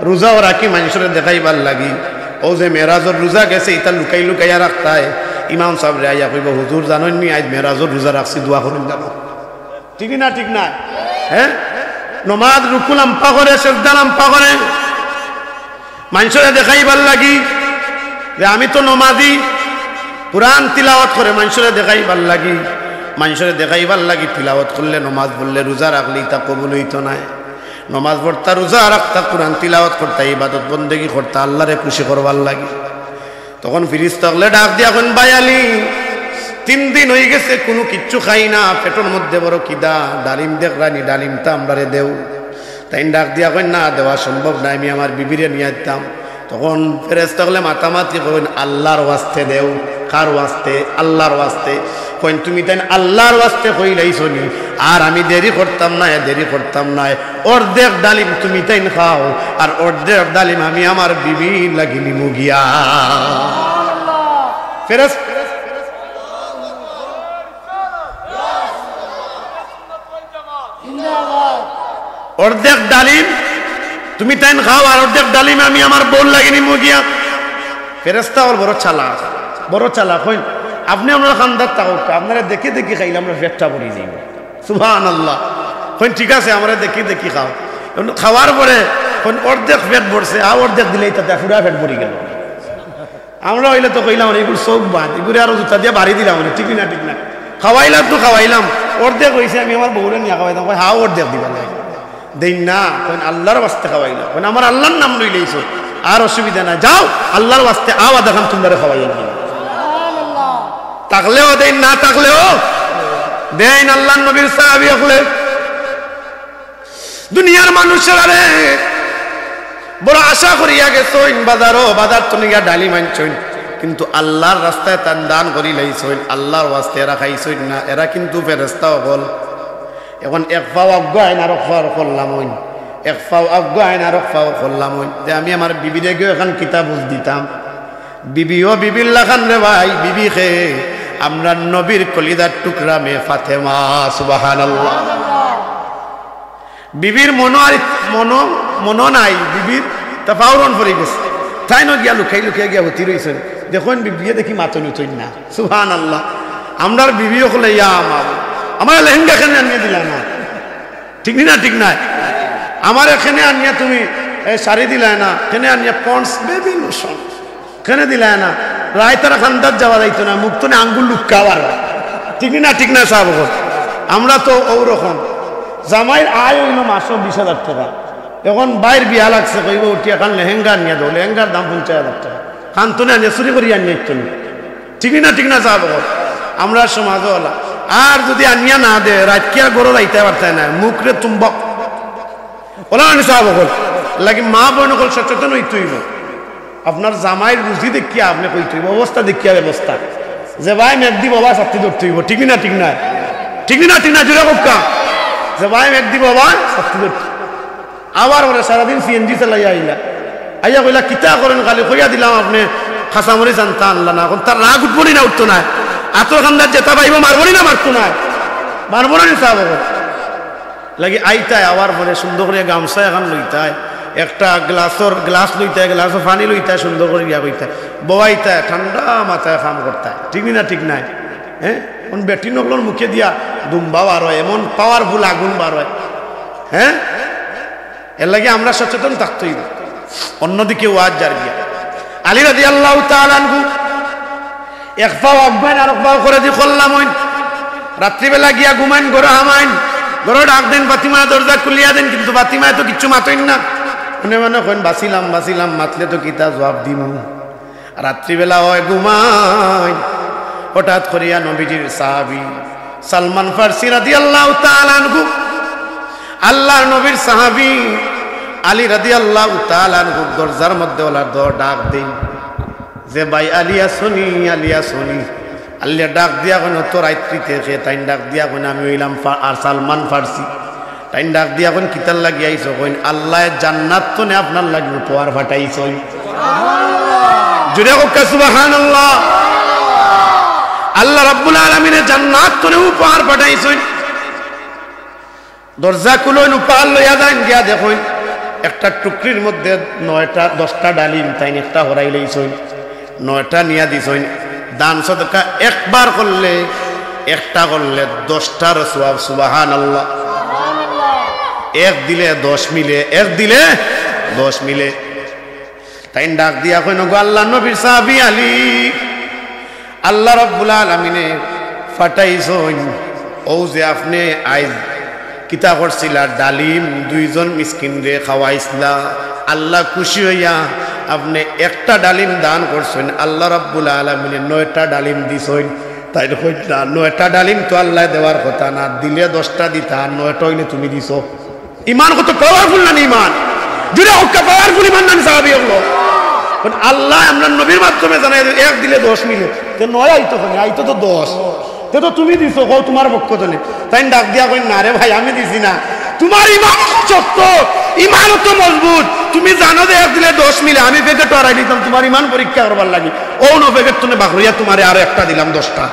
S1: রোজাও রাখি মানুষের দেখাইবার লাগি। ও যে মেরাজর রোজা গেছে, ইটা লুকাই লুকাইয়া রাখতায়, ইমাম সাহেব রে আইয়া কইব, হুজুর জানেননি আজ মেরাজর রোজা রাখছি, দোয়া করুন জানো। ঠিক না? ঠিক না? হ্যাঁ, নমাজ রুকু লাম্পা করে, সেজদা লাম্পা করে, মানুষরে দেখাইবার লাগি যে আমি তো নমাজি, কুরআন তিলাওয়াত করে মানুষরে দেখাইবার লাগি, মানুষরে দেখাইবার লাগি তিলাওয়াত করলে, নমাজ পড়লে, রোজা রাখলেই তা কবুল হইতো না। নমাজ পড়তা, রোজা রাখতা, কুরআন তিলাওয়াত করতা, ইবাদত বন্দেগি করতা, আল্লাহরে খুশি করবার লাগি। তখন ফিরিস্তা হলে ডাক দিয়া এখন বায়ালি 3 দিন হয়ে গেছে কোনো কিচ্ছু খাই না, পেটের মধ্যে বড় কিদা, ডালিম দেখরানি, ডালিমটা আমরারে দেও। তাই ডাক দিয়া কই না দেওয়া সম্ভব না, আমি আমার বিবিরে নিয়ে আসতাম। তখন ফেরেশতা হলে মাতামাতি করেন আল্লাহর ওয়াস্তে দেও। কার ওয়াস্তে? আল্লাহর ওয়াস্তে। কইন তুমি তাই আল্লাহর ওয়াস্তে কইলাইছো নি, আর আমি দেরি করতাম না, দেরি করতাম না। অর্ধেক ডালিম তুমি তাই খাও, আর অর্ধেক ডালিম আমি আমার বিবি লাগি নিমু গিয়া। ফেরেশতা অর্ধেক ডালিম তুমি তাই খাও, আর অর্ধেক ডালিম আমি আমার বোন লাগিনি মুগিয়া। ফেরেশতা ওর বড় চালাক, বড় চালাক। হইন আপনি আমরা খানদার তাও আপনারা দেখে দেখি খাইলে আমরা পেটটা ভরি যাইব। সুবহানাল্লাহ। হইন ঠিক আছে, আমরা দেখি দেখি খাও। খাওয়ার পরে অর্ধেক পেট ভরছে, আর অর্ধেক দিলেই তাতে পুরা পেট ভরি গেল। আমরা হইলে তো কইলাম এগুলো চোখ বাঁধ, এগুলো আরো জুতা দিয়ে বাড়ি দিলাম, ঠিক না ঠিক না। খাওয়াইলাম তো খাওয়াইলাম, অর্ধেক হয়েছে আমি আমার বউরে নিয়ে খাওয়াইতাম, হাও অর্ধেক দিবা লাগে দেই না। কইন আল্লাহর ওয়াস্তে খাওয়াইলাম, কইন আমার আল্লাহর নাম লইলেইছো, আর অসুবিধা না, যাও আল্লাহর ওয়াস্তে আও দেখাম তোমরা খাওয়াইয়া দিই। তাকলেও দেন, না তাকলেও দেন। আল্লাহর নবীর সাহাবী হলে দুনিয়ার মানুষেরা রে বড় আশা করিয়া গেছইন, বাজারও বাজার তো নিয়া ডালি মানছইন, কিন্তু আল্লাহর রাস্তায় তান দান করি লাইছইন, আল্লাহর ওয়াস্তে এরা খাইছইন না। এরা কিন্তু ফেরেশতা হল। এখন এক পাও আজ্ঞা আইন আর এক পাও করলাম হইন, এক পাও আজ্ঞা আইন আর এক পাও করলাম হইন, যে আমি আমার বিবিরে গিয়ে এখন কিতাব বুঝ দিতাম। বিবিও বিবিল্লা খান রে ভাই, বিবি খে আমরা নবীর কলিদার টুকরা মেয়ে ফাতেমা। সুবহানাল্লাহ। বিবির মনো নাই, বিবির তা পাউরন পড়ে গেছে, তাই ন গিয়া লুকাই লুকাই গিয়া হতি রয়েছেন। দেখুন বিবিয়ে দেখি মাতন উঠইন না। সুবহানাল্লাহ। আমরার বিবিও হলে ইয়া আমার লেহেঙ্গা এখানে আনিয়ে দিলা না, ঠিক না ঠিক না। আমার এখানে আনিয়া তুমি শাড়ি দিলা না, এখানে আনিয়া পন্স বেবি লোশন এখানে দিলা না, রায় তারা খান্দার যাওয়া যাইতো না, মুখ তো আঙ্গুল লুকাবার, ঠিক না ঠিক না সাহেব। আমরা তো ওরকম জামাইয়ের আয় হইল মাসও 20,000 টাকা। এখন বাইর বিয়া লাগছে, কইব উঠি এখন লেহেঙ্গা আনিয়া দাও, লেহেঙ্গার দাম 50,000 টাকা। খান্তনে আনিয়া চুরি করি আনিয়া ইত্যাদি, ঠিক না ঠিক না সাহেব। আমরা সমাজ হলা আর যদি আনিয়া না দে, রাতকিয়া গরো যাইতে পারতে না, মুখরে তুম্ব ওলা সাহেব লাগি মা বোন সকল সচেতন হইতে হইব। আপনার জামাইয়ের বুঝি দেখিয়া আপনি কইতে হইব, অবস্থা দেখিয়া ব্যবস্থা, যে ভাই মেঘ দিব বাবা ছাত্রী ধরতে হইব, ঠিক না ঠিক না ঠিক না ঠিক না জোরে কোকা, যে ভাই মেঘ দিব বাবা ছাত্রী ধরতে। আবার ওরা সারাদিন সিএনজি চালাই আইলা, আইয়া কইলা কিতা করেন, খালি কইয়া দিলাম আপনি খাসামরি জানতা আনলা না। এখন তার রাগ উঠবনি না, উঠতো না, আতর খান্দার যেটা পাইব মারবনি না, মারতো না, মারবো না সাহেব লাগি আইতায়। আবার পরে সুন্দর করে গামছা এখন লইতায়, একটা গ্লাস লইতায়, গ্লাস পানি লইতায়, সুন্দর করে গিয়া কইতায়, ববাইতায়, ঠান্ডা মাথায় কাম করতায়, ঠিক না ঠিক নাই। হ্যাঁ কোন বেটি নকলর মুখে দিয়া দুম্বা বার হয়, এমন পাওয়ারফুল আগুন বার হয়। হ্যাঁ এর লাগে আমরা সচেতন থাকতে হইব। অন্যদিকে ওয়াজ যার গিয়া আলী রাদিয়াল্লাহু তাআলা আনহু এক পাও আজ্ঞান আর এক পাও করে দি করলাম হইন, রাত্রিবেলা গিয়া ঘুমাইন, ঘরে হামাইন, ঘরে ডাক দেন, ফাতিমা দরজা খুলিয়া দেন, কিন্তু ফাতিমায় তো কিচ্ছু মাতইন না। মনে মনে কইন বাঁচিলাম বাঁচিলাম, মাতলে তো কিতা জবাব দিমু। রাত্রিবেলা হয় ঘুমাইন, হঠাৎ করিয়া নবীজির সাহাবী সালমান ফারসি রাদিয়াল্লাহু তাআলা আনহু, আল্লাহর নবীর সাহাবী আলী রাদিয়াল্লাহু তাআলা আনহু দরজার মধ্যে ওলার ডাক দেন, যে ভাই আলিয়া শুনি, আলিয়া শুনি। আল্লাহ ডাক দিয়া কেন তো রাত্রিতে সে তাই ডাক দিয়া কেন আমি হইলাম আর সালমান ফারসি। তাই ডাক দিয়া কেন কিতার লাগি আইছো, কইন আল্লাহ জান্নাত তো নে আপনার লাগি উপহার ফাটাইছো। জুড়ে হোক সুবহানাল্লাহ। আল্লাহ রাব্বুল আলামিনের জান্নাত তো নে উপহার ফাটাইছো। দরজা খুলইন, উপহার লইয়া যান, গিয়া দেখুন একটা টুকরির মধ্যে 9টা 10টা ডালিম, তাই একটা হরাই লইছো, 9টা নিয়া দিছইন। দান সদকা একবার করলে, একটা করলে 10টার সওয়াব। সুবহানাল্লাহ। এক দিলে 10 মিলে, এক দিলে 10 মিলে। তাই ডাক দিয়া কইন গো আল্লাহ নবীর সাহাবী আলী, আল্লাহ রাব্বুল আলামিনে ফাটাইছইন ও যে আপনি আইজ কিতা করছিলা ডালিম দুইজন মিসকিন রে খাওয়াইছিলা, আল্লাহ খুশি হইয়া আপনি একটা ডালিম দান করছেন, আল্লাহ রাব্বুল আলামিনে 9টা ডালিম দিছইন। তাই কইলা 9টা ডালিম তো আল্লাহ দেওয়ার কথা না, দিলে 10টা দিতা, 9টা হইলে তুমি দিছো। ইমান কত পাওয়ারফুল না ইমান, যদি ওকে পাওয়ারফুল ইমান না সাহাবী হলো। আল্লাহ আমরা নবীর মাধ্যমে জানাই এক দিলে 10 মিলে, তো 9 আইতো কেন, আইতো তো 10, তো তুমি দিছো কও তোমার পক্ষ থেকে। তাই ডাক দিয়া কই না রে ভাই আমি দিছি না, তোমার ইমান শক্ত, ইমান তো মজবুত, তুমি জানো যে এক দিলে 10 মিলে, আমি প্যাকেট আড়াই দিতাম তোমার ইমান পরীক্ষা করবার লাগি, ও 9 প্যাকেট তুমি বাকরিয়া তোমারে আর একটা দিলাম 10টা।